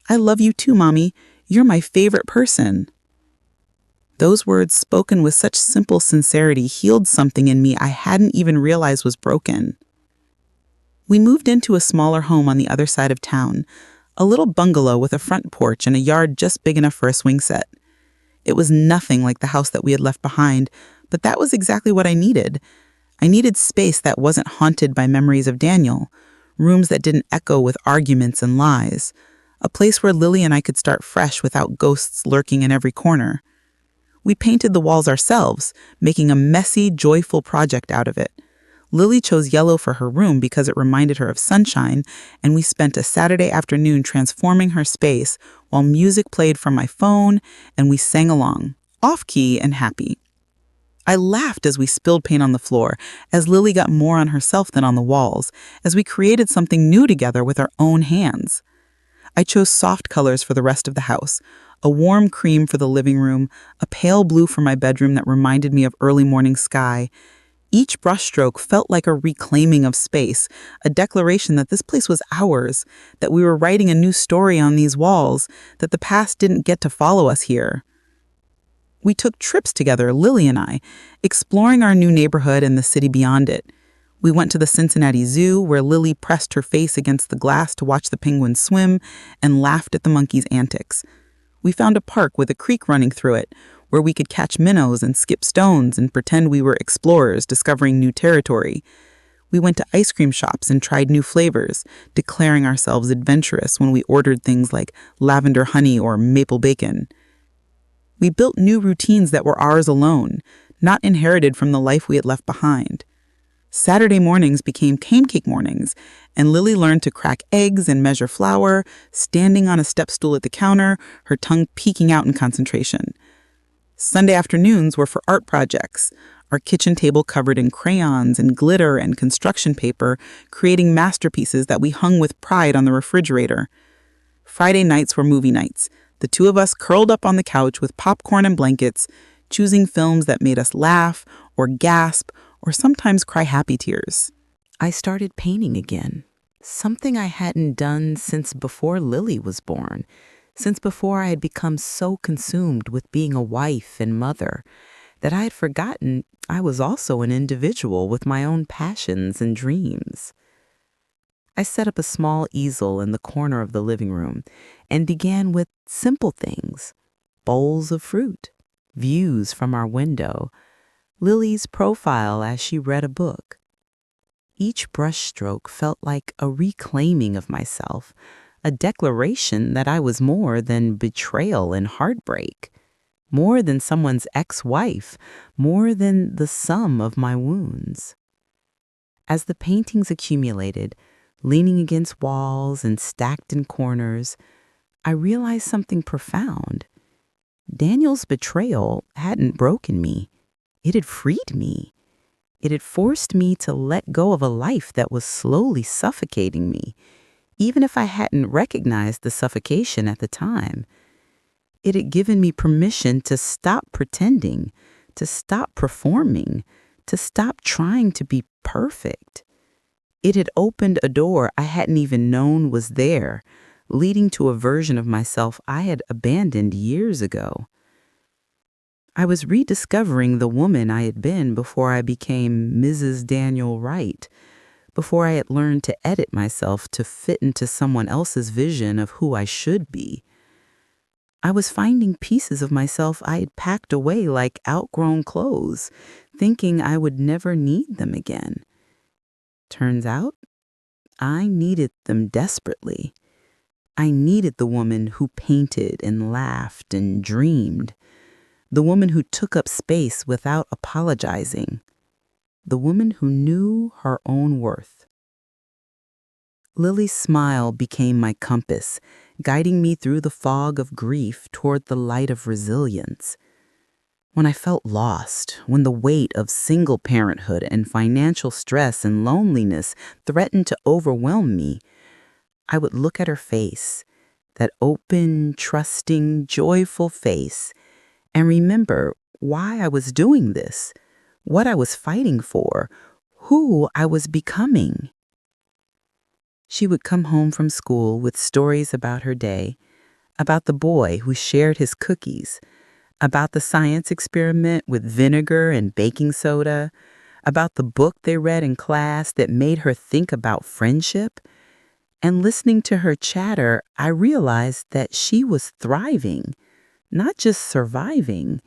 "I love you too, Mommy. You're my favorite person." Those words, spoken with such simple sincerity, healed something in me I hadn't even realized was broken. We moved into a smaller home on the other side of town, a little bungalow with a front porch and a yard just big enough for a swing set. It was nothing like the house that we had left behind, but that was exactly what I needed. I needed space that wasn't haunted by memories of Daniel, rooms that didn't echo with arguments and lies, a place where Lily and I could start fresh without ghosts lurking in every corner. We painted the walls ourselves, making a messy, joyful project out of it. Lily chose yellow for her room because it reminded her of sunshine, and we spent a Saturday afternoon transforming her space while music played from my phone and we sang along, off-key and happy. I laughed as we spilled paint on the floor, as Lily got more on herself than on the walls, as we created something new together with our own hands. I chose soft colors for the rest of the house, a warm cream for the living room, a pale blue for my bedroom that reminded me of early morning sky. Each brushstroke felt like a reclaiming of space, a declaration that this place was ours, that we were writing a new story on these walls, that the past didn't get to follow us here. We took trips together, Lily and I, exploring our new neighborhood and the city beyond it. We went to the Cincinnati Zoo, where Lily pressed her face against the glass to watch the penguins swim and laughed at the monkeys' antics. We found a park with a creek running through it, where we could catch minnows and skip stones and pretend we were explorers discovering new territory. We went to ice cream shops and tried new flavors, declaring ourselves adventurous when we ordered things like lavender honey or maple bacon. We built new routines that were ours alone, not inherited from the life we had left behind. Saturday mornings became pancake mornings, and Lily learned to crack eggs and measure flour, standing on a step stool at the counter, her tongue peeking out in concentration. Sunday afternoons were for art projects, our kitchen table covered in crayons and glitter and construction paper, creating masterpieces that we hung with pride on the refrigerator. Friday nights were movie nights, the two of us curled up on the couch with popcorn and blankets, choosing films that made us laugh or gasp or sometimes cry happy tears. I started painting again, something I hadn't done since before Lily was born, since before I had become so consumed with being a wife and mother that I had forgotten I was also an individual with my own passions and dreams. I set up a small easel in the corner of the living room and began with simple things, bowls of fruit, views from our window, Lily's profile as she read a book. Each brushstroke felt like a reclaiming of myself, a declaration that I was more than betrayal and heartbreak, more than someone's ex-wife, more than the sum of my wounds. As the paintings accumulated, leaning against walls and stacked in corners, I realized something profound. Daniel's betrayal hadn't broken me. It had freed me. It had forced me to let go of a life that was slowly suffocating me. Even if I hadn't recognized the suffocation at the time, it had given me permission to stop pretending, to stop performing, to stop trying to be perfect. It had opened a door I hadn't even known was there, leading to a version of myself I had abandoned years ago. I was rediscovering the woman I had been before I became Mrs. Daniel Wright, before I had learned to edit myself to fit into someone else's vision of who I should be. I was finding pieces of myself I had packed away like outgrown clothes, thinking I would never need them again. Turns out, I needed them desperately. I needed the woman who painted and laughed and dreamed, the woman who took up space without apologizing, the woman who knew her own worth. Lily's smile became my compass, guiding me through the fog of grief toward the light of resilience. When I felt lost, when the weight of single parenthood and financial stress and loneliness threatened to overwhelm me, I would look at her face, that open, trusting, joyful face, and remember why I was doing this, what I was fighting for, who I was becoming. She would come home from school with stories about her day, about the boy who shared his cookies, about the science experiment with vinegar and baking soda, about the book they read in class that made her think about friendship. And listening to her chatter, I realized that she was thriving, not just surviving.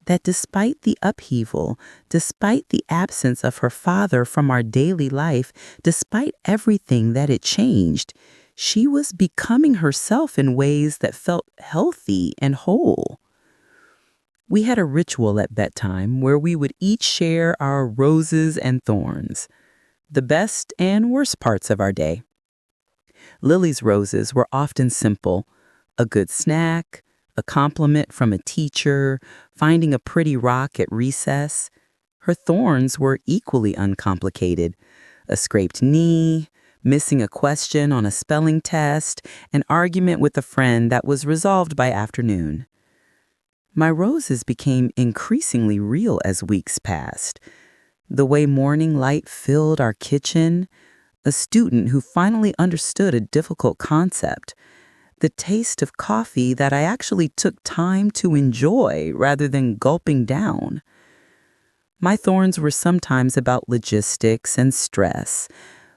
That despite the upheaval, despite the absence of her father from our daily life, despite everything that had changed, she was becoming herself in ways that felt healthy and whole. We had a ritual at bedtime where we would each share our roses and thorns, the best and worst parts of our day. Lily's roses were often simple: a good snack, a compliment from a teacher, finding a pretty rock at recess. Her thorns were equally uncomplicated: a scraped knee, missing a question on a spelling test, an argument with a friend that was resolved by afternoon. My roses became increasingly real as weeks passed. The way morning light filled our kitchen, a student who finally understood a difficult concept, the taste of coffee that I actually took time to enjoy rather than gulping down. My thorns were sometimes about logistics and stress,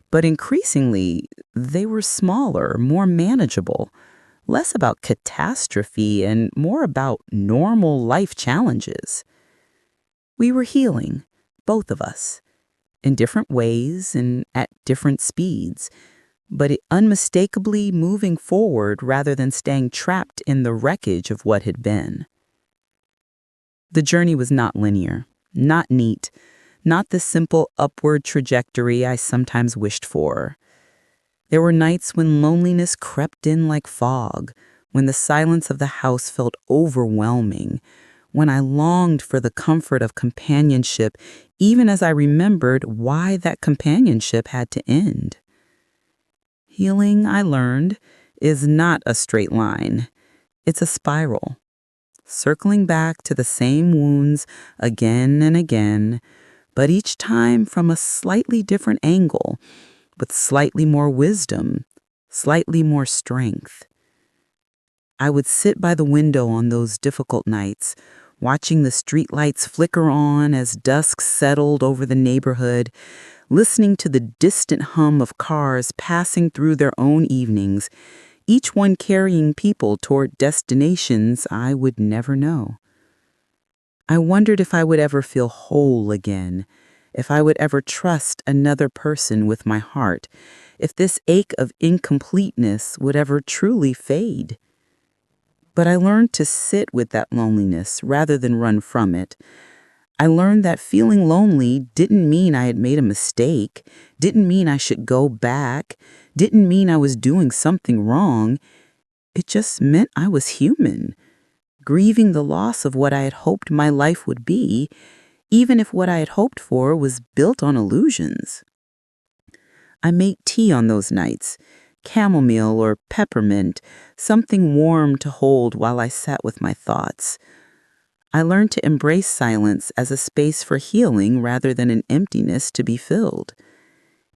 but increasingly they were smaller, more manageable, less about catastrophe and more about normal life challenges. We were healing, both of us, in different ways and at different speeds, but it unmistakably moving forward rather than staying trapped in the wreckage of what had been. The journey was not linear, not neat, not the simple upward trajectory I sometimes wished for. There were nights when loneliness crept in like fog, when the silence of the house felt overwhelming, when I longed for the comfort of companionship, even as I remembered why that companionship had to end. Healing, I learned, is not a straight line. It's a spiral, circling back to the same wounds again and again, but each time from a slightly different angle, with slightly more wisdom, slightly more strength. I would sit by the window on those difficult nights, watching the streetlights flicker on as dusk settled over the neighborhood, listening to the distant hum of cars passing through their own evenings, each one carrying people toward destinations I would never know. I wondered if I would ever feel whole again, if I would ever trust another person with my heart, if this ache of incompleteness would ever truly fade. But I learned to sit with that loneliness rather than run from it. I learned that feeling lonely didn't mean I had made a mistake, didn't mean I should go back, didn't mean I was doing something wrong. It just meant I was human, grieving the loss of what I had hoped my life would be, even if what I had hoped for was built on illusions. I made tea on those nights, chamomile or peppermint, something warm to hold while I sat with my thoughts. I learned to embrace silence as a space for healing rather than an emptiness to be filled.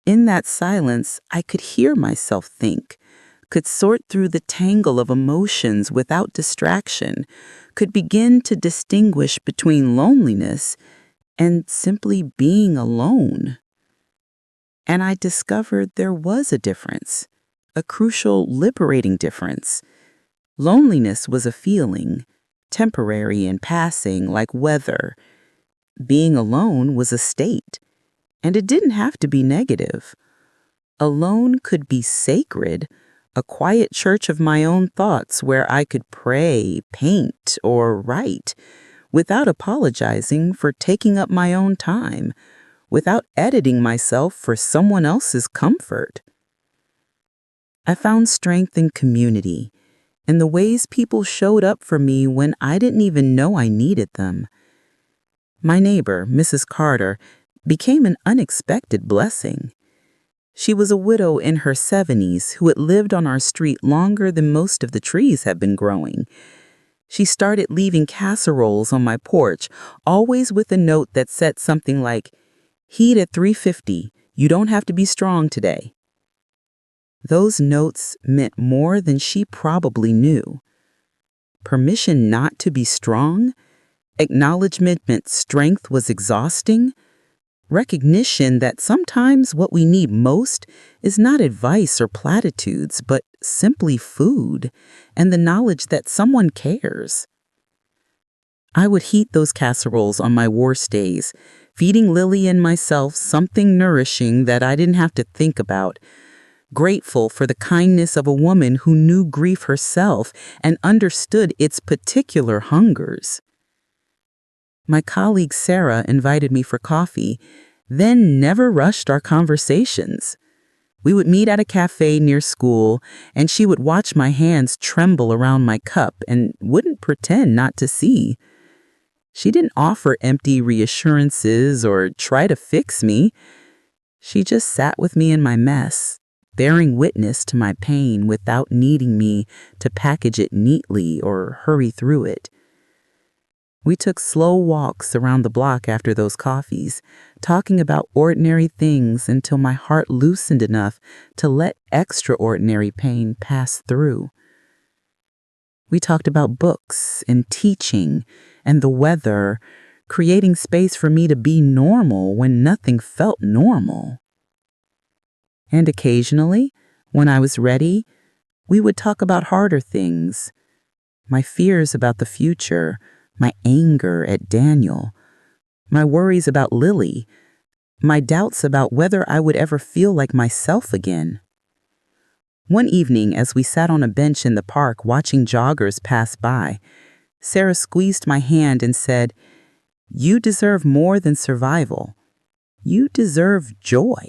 In that silence, I could hear myself think, could sort through the tangle of emotions without distraction, could begin to distinguish between loneliness and simply being alone. And I discovered there was a difference, a crucial, liberating difference. Loneliness was a feeling, temporary and passing like weather. Being alone was a state, and it didn't have to be negative. Alone could be sacred, a quiet church of my own thoughts where I could pray, paint, or write without apologizing for taking up my own time, without editing myself for someone else's comfort. I found strength in community, in the ways people showed up for me when I didn't even know I needed them. My neighbor, Mrs. Carter, became an unexpected blessing. She was a widow in her 70s who had lived on our street longer than most of the trees had been growing. She started leaving casseroles on my porch, always with a note that said something like, "Heat at 350, you don't have to be strong today." Those notes meant more than she probably knew. Permission not to be strong, acknowledgement meant strength was exhausting, recognition that sometimes what we need most is not advice or platitudes, but simply food and the knowledge that someone cares. I would heat those casseroles on my worst days, feeding Lily and myself something nourishing that I didn't have to think about, grateful for the kindness of a woman who knew grief herself and understood its particular hungers. My colleague Sarah invited me for coffee, then never rushed our conversations. We would meet at a cafe near school, and she would watch my hands tremble around my cup and wouldn't pretend not to see. She didn't offer empty reassurances or try to fix me. She just sat with me in my mess, bearing witness to my pain without needing me to package it neatly or hurry through it. We took slow walks around the block after those coffees, talking about ordinary things until my heart loosened enough to let extraordinary pain pass through. We talked about books and teaching and the weather, creating space for me to be normal when nothing felt normal. And occasionally, when I was ready, we would talk about harder things, my fears about the future, my anger at Daniel, my worries about Lily, my doubts about whether I would ever feel like myself again. One evening, as we sat on a bench in the park watching joggers pass by, Sarah squeezed my hand and said, "You deserve more than survival. You deserve joy."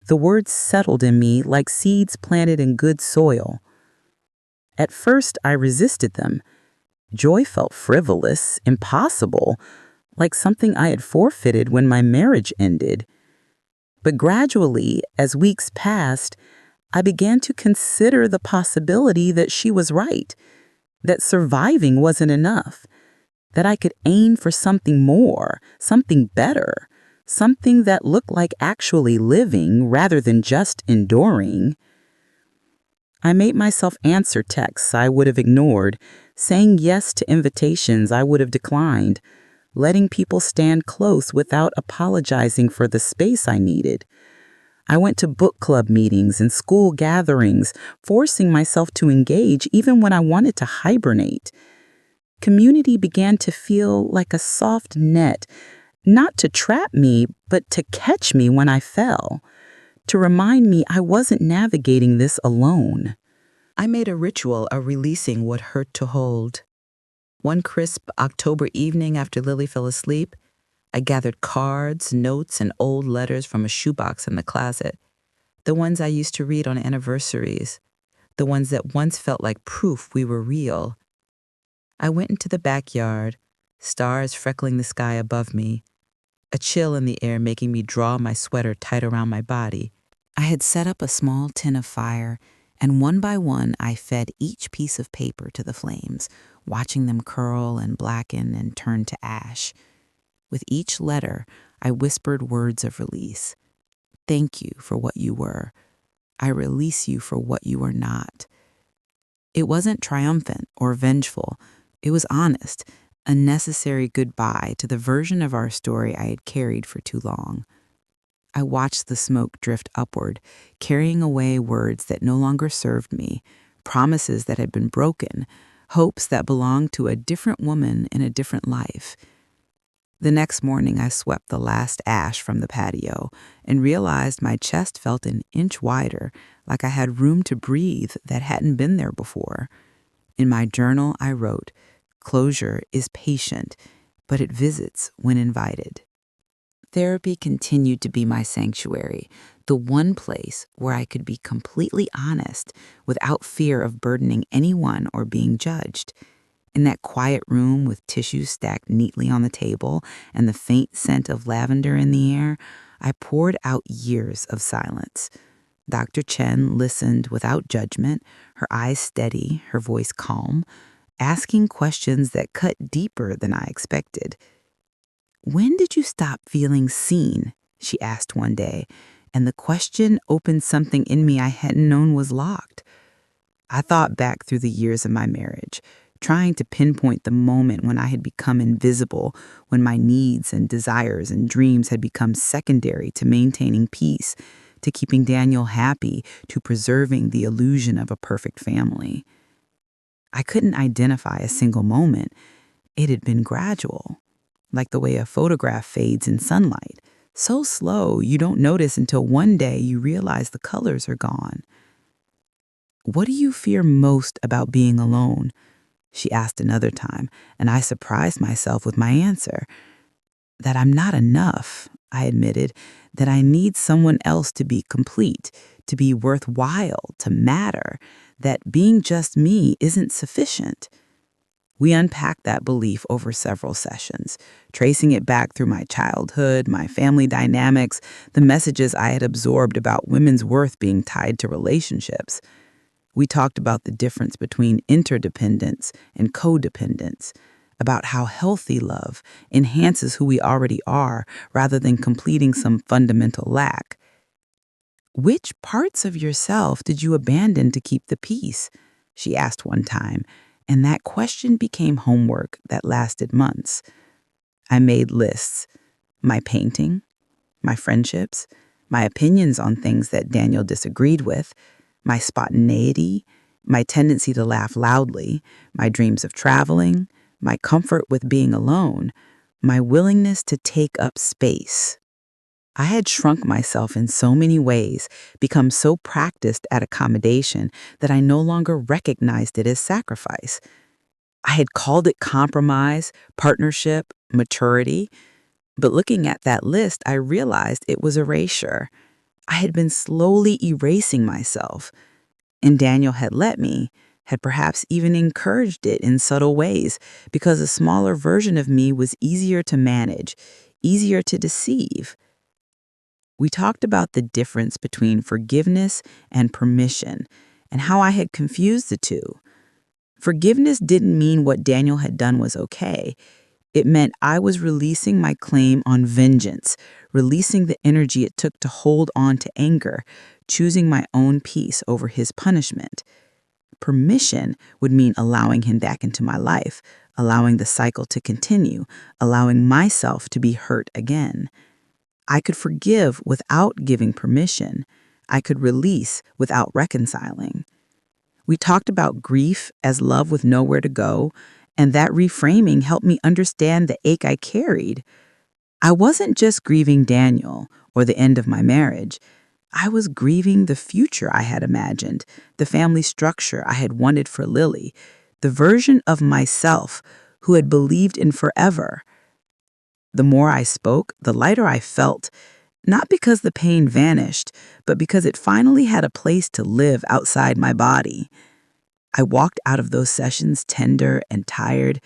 The words settled in me like seeds planted in good soil. At first, I resisted them. Joy felt frivolous, impossible, like something I had forfeited when my marriage ended. But gradually, as weeks passed, I began to consider the possibility that she was right, that surviving wasn't enough, that I could aim for something more, something better, something that looked like actually living rather than just enduring. I made myself answer texts I would have ignored, saying yes to invitations I would have declined, letting people stand close without apologizing for the space I needed. I went to book club meetings and school gatherings, forcing myself to engage even when I wanted to hibernate. Community began to feel like a soft net, not to trap me, but to catch me when I fell, to remind me I wasn't navigating this alone. I made a ritual of releasing what hurt to hold. One crisp October evening after Lily fell asleep, I gathered cards, notes, and old letters from a shoebox in the closet, the ones I used to read on anniversaries, the ones that once felt like proof we were real. I went into the backyard, stars freckling the sky above me, a chill in the air making me draw my sweater tight around my body, I had set up a small tin of fire, and one by one I fed each piece of paper to the flames, watching them curl and blacken and turn to ash. With each letter, I whispered words of release. Thank you for what you were. I release you for what you are not. It wasn't triumphant or vengeful. It was honest, a necessary goodbye to the version of our story I had carried for too long. I watched the smoke drift upward, carrying away words that no longer served me, promises that had been broken, hopes that belonged to a different woman in a different life. The next morning, I swept the last ash from the patio and realized my chest felt an inch wider, like I had room to breathe that hadn't been there before. In my journal, I wrote, "Closure is patient, but it visits when invited." Therapy continued to be my sanctuary, the one place where I could be completely honest without fear of burdening anyone or being judged. In that quiet room with tissues stacked neatly on the table and the faint scent of lavender in the air, I poured out years of silence. Dr. Chen listened without judgment, her eyes steady, her voice calm, asking questions that cut deeper than I expected. "When did you stop feeling seen?" she asked one day, and the question opened something in me I hadn't known was locked. I thought back through the years of my marriage, trying to pinpoint the moment when I had become invisible, when my needs and desires and dreams had become secondary to maintaining peace, to keeping Daniel happy, to preserving the illusion of a perfect family. I couldn't identify a single moment. It had been gradual, like the way a photograph fades in sunlight, so slow you don't notice until one day you realize the colors are gone. "What do you fear most about being alone?" she asked another time, and I surprised myself with my answer. "That I'm not enough," I admitted, "that I need someone else to be complete, to be worthwhile, to matter, that being just me isn't sufficient." We unpacked that belief over several sessions, tracing it back through my childhood, my family dynamics, the messages I had absorbed about women's worth being tied to relationships. We talked about the difference between interdependence and codependence, about how healthy love enhances who we already are rather than completing some fundamental lack. "Which parts of yourself did you abandon to keep the peace?" she asked one time, and that question became homework that lasted months. I made lists: my painting, my friendships, my opinions on things that Daniel disagreed with, my spontaneity, my tendency to laugh loudly, my dreams of traveling, my comfort with being alone, my willingness to take up space. I had shrunk myself in so many ways, become so practiced at accommodation that I no longer recognized it as sacrifice. I had called it compromise, partnership, maturity, but looking at that list, I realized it was erasure. I had been slowly erasing myself, and Daniel had let me, had perhaps even encouraged it in subtle ways, because a smaller version of me was easier to manage, easier to deceive. We talked about the difference between forgiveness and permission, and how I had confused the two. Forgiveness didn't mean what Daniel had done was okay. It meant I was releasing my claim on vengeance, releasing the energy it took to hold on to anger, choosing my own peace over his punishment. Permission would mean allowing him back into my life, allowing the cycle to continue, allowing myself to be hurt again. I could forgive without giving permission. I could release without reconciling. We talked about grief as love with nowhere to go, and that reframing helped me understand the ache I carried. I wasn't just grieving Daniel or the end of my marriage. I was grieving the future I had imagined, the family structure I had wanted for Lily, the version of myself who had believed in forever. The more I spoke, the lighter I felt, not because the pain vanished, but because it finally had a place to live outside my body. I walked out of those sessions tender and tired,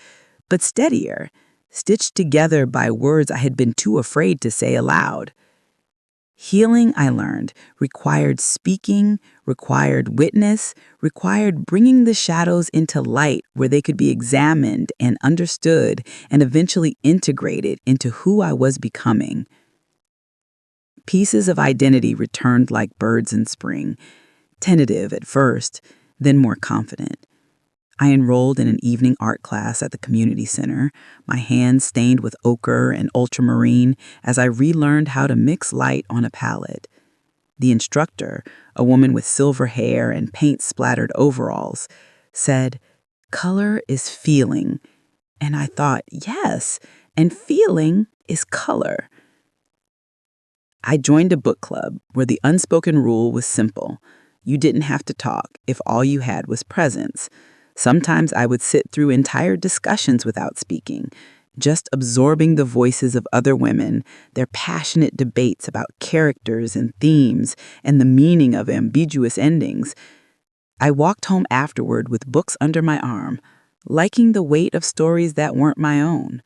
but steadier, stitched together by words I had been too afraid to say aloud. Healing, I learned, required speaking, required witness, required bringing the shadows into light where they could be examined and understood and eventually integrated into who I was becoming. Pieces of identity returned like birds in spring, tentative at first, then more confident. I enrolled in an evening art class at the community center, my hands stained with ochre and ultramarine as I relearned how to mix light on a palette. The instructor, a woman with silver hair and paint-splattered overalls, said, "Color is feeling." And I thought, yes, and feeling is color. I joined a book club where the unspoken rule was simple. You didn't have to talk if all you had was presence. Sometimes I would sit through entire discussions without speaking, just absorbing the voices of other women, their passionate debates about characters and themes, and the meaning of ambiguous endings. I walked home afterward with books under my arm, liking the weight of stories that weren't my own,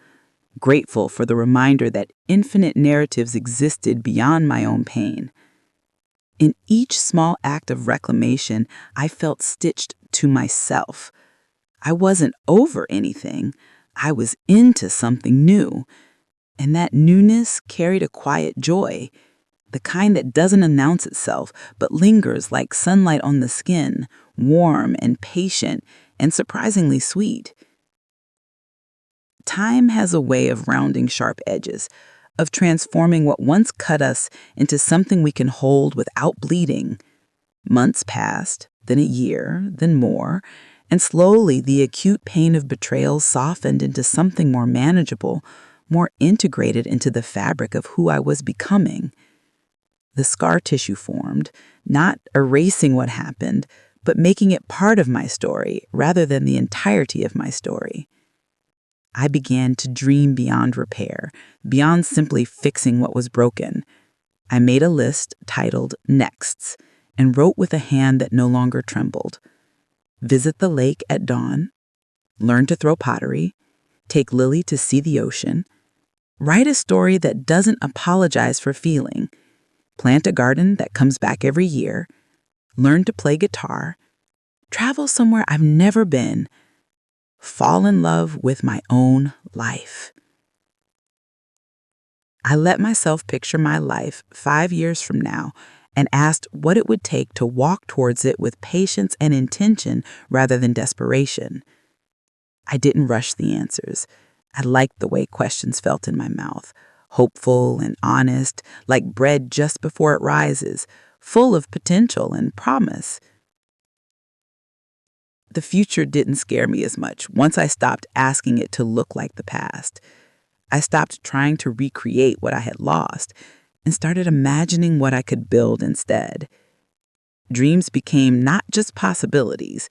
grateful for the reminder that infinite narratives existed beyond my own pain. In each small act of reclamation, I felt stitched to myself. I wasn't over anything. I was into something new. And that newness carried a quiet joy, the kind that doesn't announce itself, but lingers like sunlight on the skin, warm and patient and surprisingly sweet. Time has a way of rounding sharp edges, of transforming what once cut us into something we can hold without bleeding. Months passed, then a year, then more, and slowly the acute pain of betrayal softened into something more manageable, more integrated into the fabric of who I was becoming. The scar tissue formed, not erasing what happened, but making it part of my story rather than the entirety of my story. I began to dream beyond repair, beyond simply fixing what was broken. I made a list titled Nexts and wrote with a hand that no longer trembled. Visit the lake at dawn, learn to throw pottery, take Lily to see the ocean, write a story that doesn't apologize for feeling, plant a garden that comes back every year, learn to play guitar, travel somewhere I've never been, fall in love with my own life. I let myself picture my life 5 years from now and asked what it would take to walk towards it with patience and intention rather than desperation. I didn't rush the answers. I liked the way questions felt in my mouth, hopeful and honest, like bread just before it rises, full of potential and promise. The future didn't scare me as much once I stopped asking it to look like the past. I stopped trying to recreate what I had lost and started imagining what I could build instead. Dreams became not just possibilities,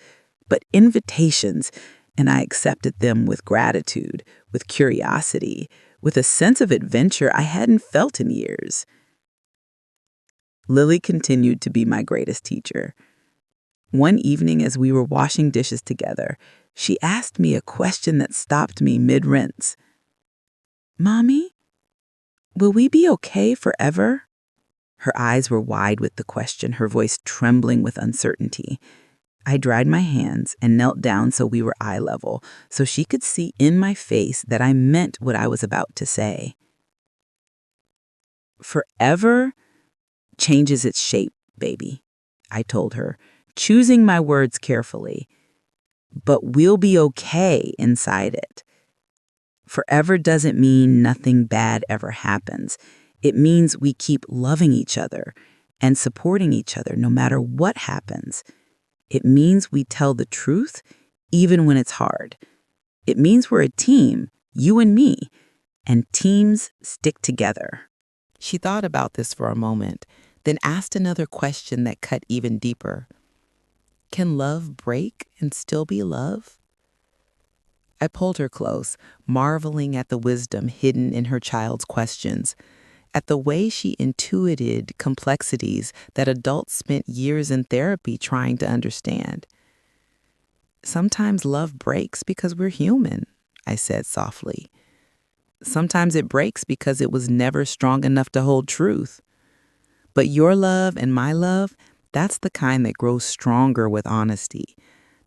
but invitations, and I accepted them with gratitude, with curiosity, with a sense of adventure I hadn't felt in years. Lily continued to be my greatest teacher. One evening as we were washing dishes together, she asked me a question that stopped me mid-rinse. "Mommy, will we be okay forever?" Her eyes were wide with the question, her voice trembling with uncertainty. I dried my hands and knelt down so we were eye level, so she could see in my face that I meant what I was about to say. "Forever changes its shape, baby," I told her, choosing my words carefully. "But we'll be okay inside it. Forever doesn't mean nothing bad ever happens. It means we keep loving each other and supporting each other no matter what happens. It means we tell the truth even when it's hard. It means we're a team, you and me, and teams stick together." She thought about this for a moment, then asked another question that cut even deeper. "Can love break and still be love?" I pulled her close, marveling at the wisdom hidden in her child's questions, at the way she intuited complexities that adults spent years in therapy trying to understand. "Sometimes love breaks because we're human," I said softly. "Sometimes it breaks because it was never strong enough to hold truth." But your love and my love, that's the kind that grows stronger with honesty.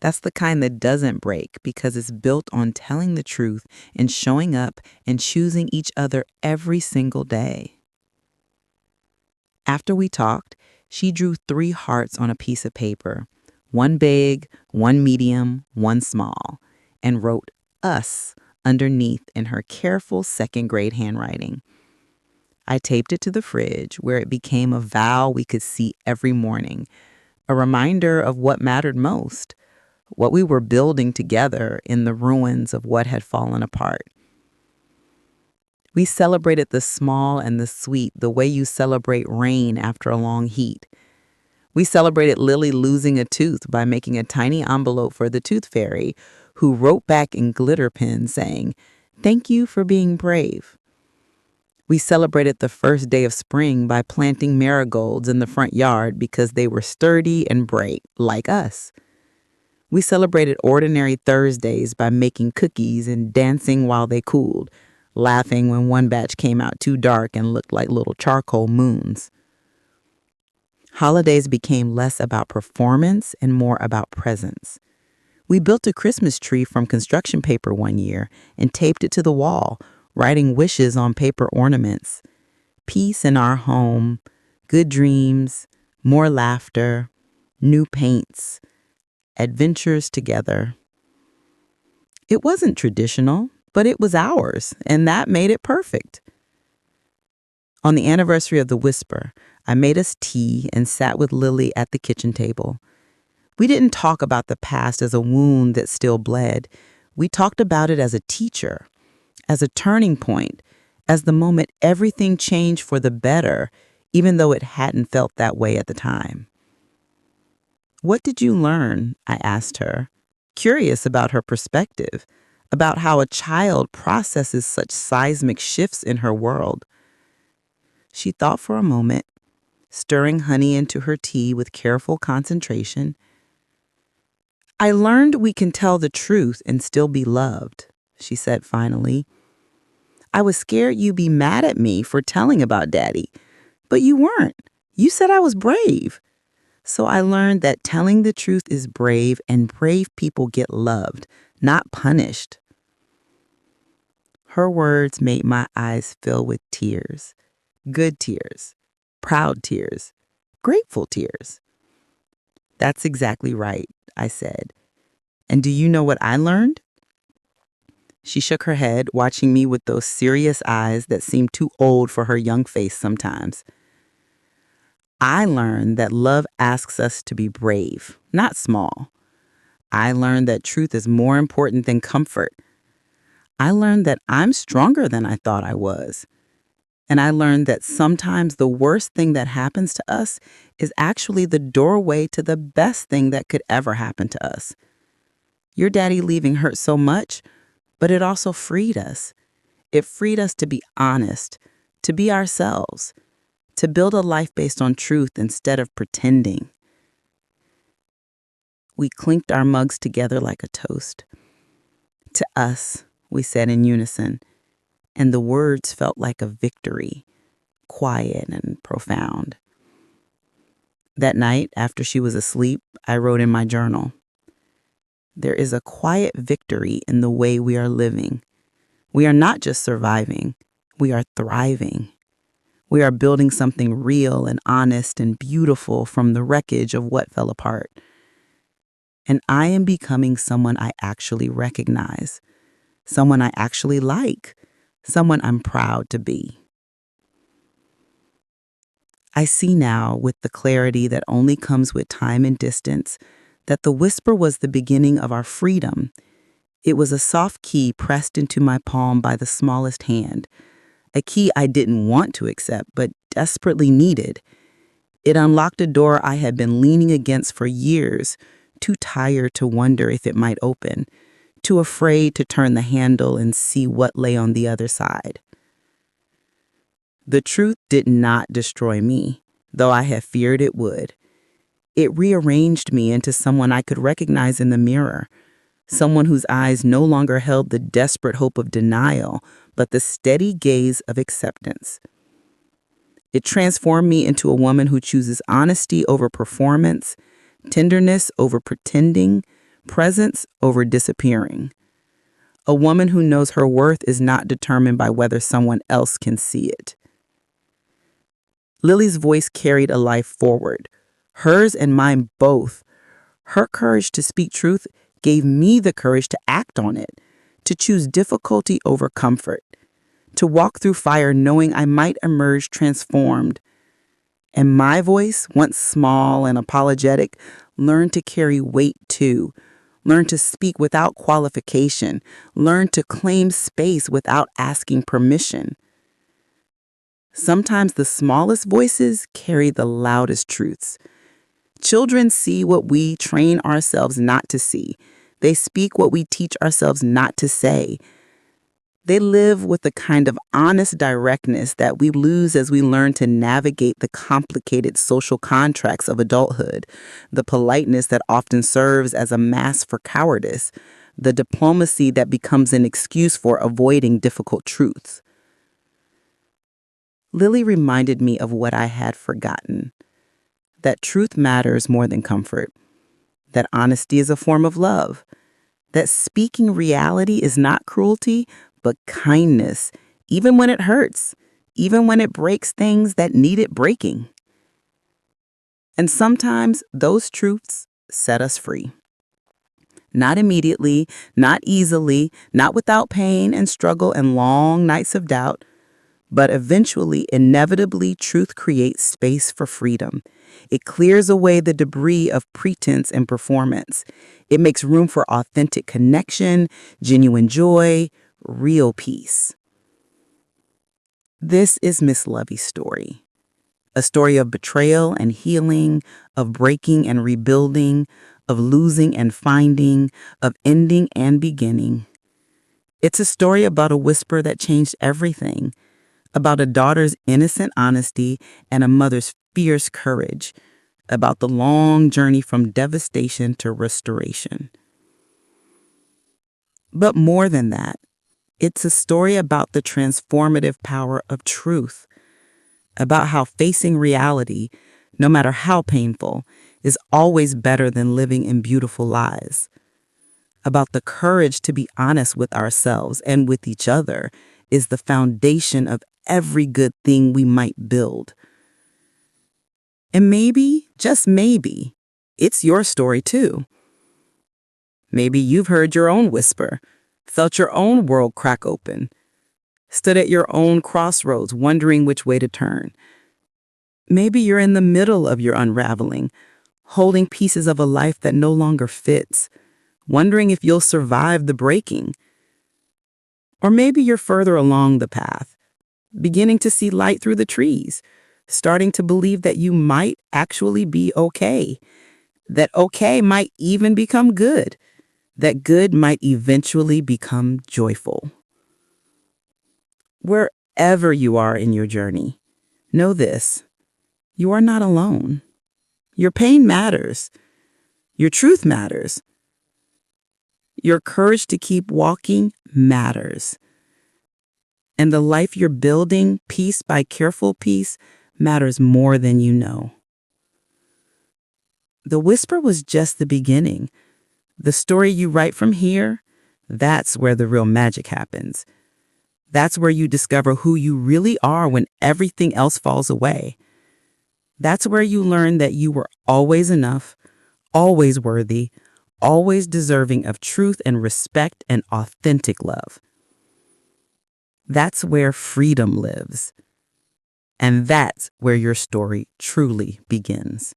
That's the kind that doesn't break because it's built on telling the truth and showing up and choosing each other every single day. After we talked, she drew 3 hearts on a piece of paper, one big, one medium, one small, and wrote us underneath in her careful second-grade handwriting. I taped it to the fridge where it became a vow we could see every morning, a reminder of what mattered most, what we were building together in the ruins of what had fallen apart. We celebrated the small and the sweet the way you celebrate rain after a long heat. We celebrated Lily losing a tooth by making a tiny envelope for the tooth fairy, who wrote back in glitter pen saying, "Thank you for being brave." We celebrated the first day of spring by planting marigolds in the front yard because they were sturdy and bright, like us. We celebrated ordinary Thursdays by making cookies and dancing while they cooled, laughing when one batch came out too dark and looked like little charcoal moons. Holidays became less about performance and more about presence. We built a Christmas tree from construction paper one year and taped it to the wall, writing wishes on paper ornaments. Peace in our home, good dreams, more laughter, new paints, adventures together. It wasn't traditional, but it was ours, and that made it perfect. On the anniversary of the Whisper, I made us tea and sat with Lily at the kitchen table. We didn't talk about the past as a wound that still bled. We talked about it as a teacher, as a turning point, as the moment everything changed for the better, even though it hadn't felt that way at the time. "What did you learn?" I asked her, curious about her perspective, about how a child processes such seismic shifts in her world. She thought for a moment, stirring honey into her tea with careful concentration. "I learned we can tell the truth and still be loved," she said finally. "I was scared you'd be mad at me for telling about Daddy, but you weren't. You said I was brave. So I learned that telling the truth is brave, and brave people get loved, not punished." Her words made my eyes fill with tears. Good tears, proud tears, grateful tears. "That's exactly right," I said. "And do you know what I learned?" She shook her head, watching me with those serious eyes that seemed too old for her young face sometimes. "I learned that love asks us to be brave, not small. I learned that truth is more important than comfort. I learned that I'm stronger than I thought I was. And I learned that sometimes the worst thing that happens to us is actually the doorway to the best thing that could ever happen to us. Your daddy leaving hurt so much, but it also freed us. It freed us to be honest, to be ourselves, to build a life based on truth instead of pretending." We clinked our mugs together like a toast. "To us," we said in unison, and the words felt like a victory, quiet and profound. That night, after she was asleep, I wrote in my journal, "There is a quiet victory in the way we are living. We are not just surviving, we are thriving. We are building something real and honest and beautiful from the wreckage of what fell apart. And I am becoming someone I actually recognize, someone I actually like, someone I'm proud to be." I see now, with the clarity that only comes with time and distance, that the whisper was the beginning of our freedom. It was a soft key pressed into my palm by the smallest hand, a key I didn't want to accept but desperately needed. It unlocked a door I had been leaning against for years, too tired to wonder if it might open, too afraid to turn the handle and see what lay on the other side. The truth did not destroy me, though I had feared it would. It rearranged me into someone I could recognize in the mirror, someone whose eyes no longer held the desperate hope of denial, but the steady gaze of acceptance. It transformed me into a woman who chooses honesty over performance, tenderness over pretending, presence over disappearing. A woman who knows her worth is not determined by whether someone else can see it. Lily's voice carried a life forward, hers and mine both. Her courage to speak truth gave me the courage to act on it, to choose difficulty over comfort, to walk through fire knowing I might emerge transformed. And my voice, once small and apologetic, learned to carry weight too, learned to speak without qualification, learned to claim space without asking permission. Sometimes the smallest voices carry the loudest truths. Children see what we train ourselves not to see. They speak what we teach ourselves not to say. They live with the kind of honest directness that we lose as we learn to navigate the complicated social contracts of adulthood, the politeness that often serves as a mask for cowardice, the diplomacy that becomes an excuse for avoiding difficult truths. Lily reminded me of what I had forgotten, that truth matters more than comfort, that honesty is a form of love, that speaking reality is not cruelty, but kindness, even when it hurts, even when it breaks things that need it breaking. And sometimes those truths set us free. Not immediately, not easily, not without pain and struggle and long nights of doubt, but eventually, inevitably, truth creates space for freedom. It clears away the debris of pretense and performance. It makes room for authentic connection, genuine joy, real peace. This is Miss Lovie's story. A story of betrayal and healing, of breaking and rebuilding, of losing and finding, of ending and beginning. It's a story about a whisper that changed everything, about a daughter's innocent honesty and a mother's fierce courage, about the long journey from devastation to restoration. But more than that, it's a story about the transformative power of truth, about how facing reality, no matter how painful, is always better than living in beautiful lies, about the courage to be honest with ourselves and with each other is the foundation of every good thing we might build. And maybe, just maybe, it's your story too. Maybe you've heard your own whisper, felt your own world crack open, stood at your own crossroads wondering which way to turn. Maybe you're in the middle of your unraveling, holding pieces of a life that no longer fits, wondering if you'll survive the breaking. Or maybe you're further along the path, beginning to see light through the trees, starting to believe that you might actually be okay, that okay might even become good, that good might eventually become joyful. Wherever you are in your journey, know this: you are not alone. Your pain matters. Your truth matters. Your courage to keep walking matters. And the life you're building, piece by careful piece, matters more than you know. The whisper was just the beginning. The story you write from here, that's where the real magic happens. That's where you discover who you really are when everything else falls away. That's where you learn that you were always enough, always worthy, always deserving of truth and respect and authentic love. That's where freedom lives. And that's where your story truly begins.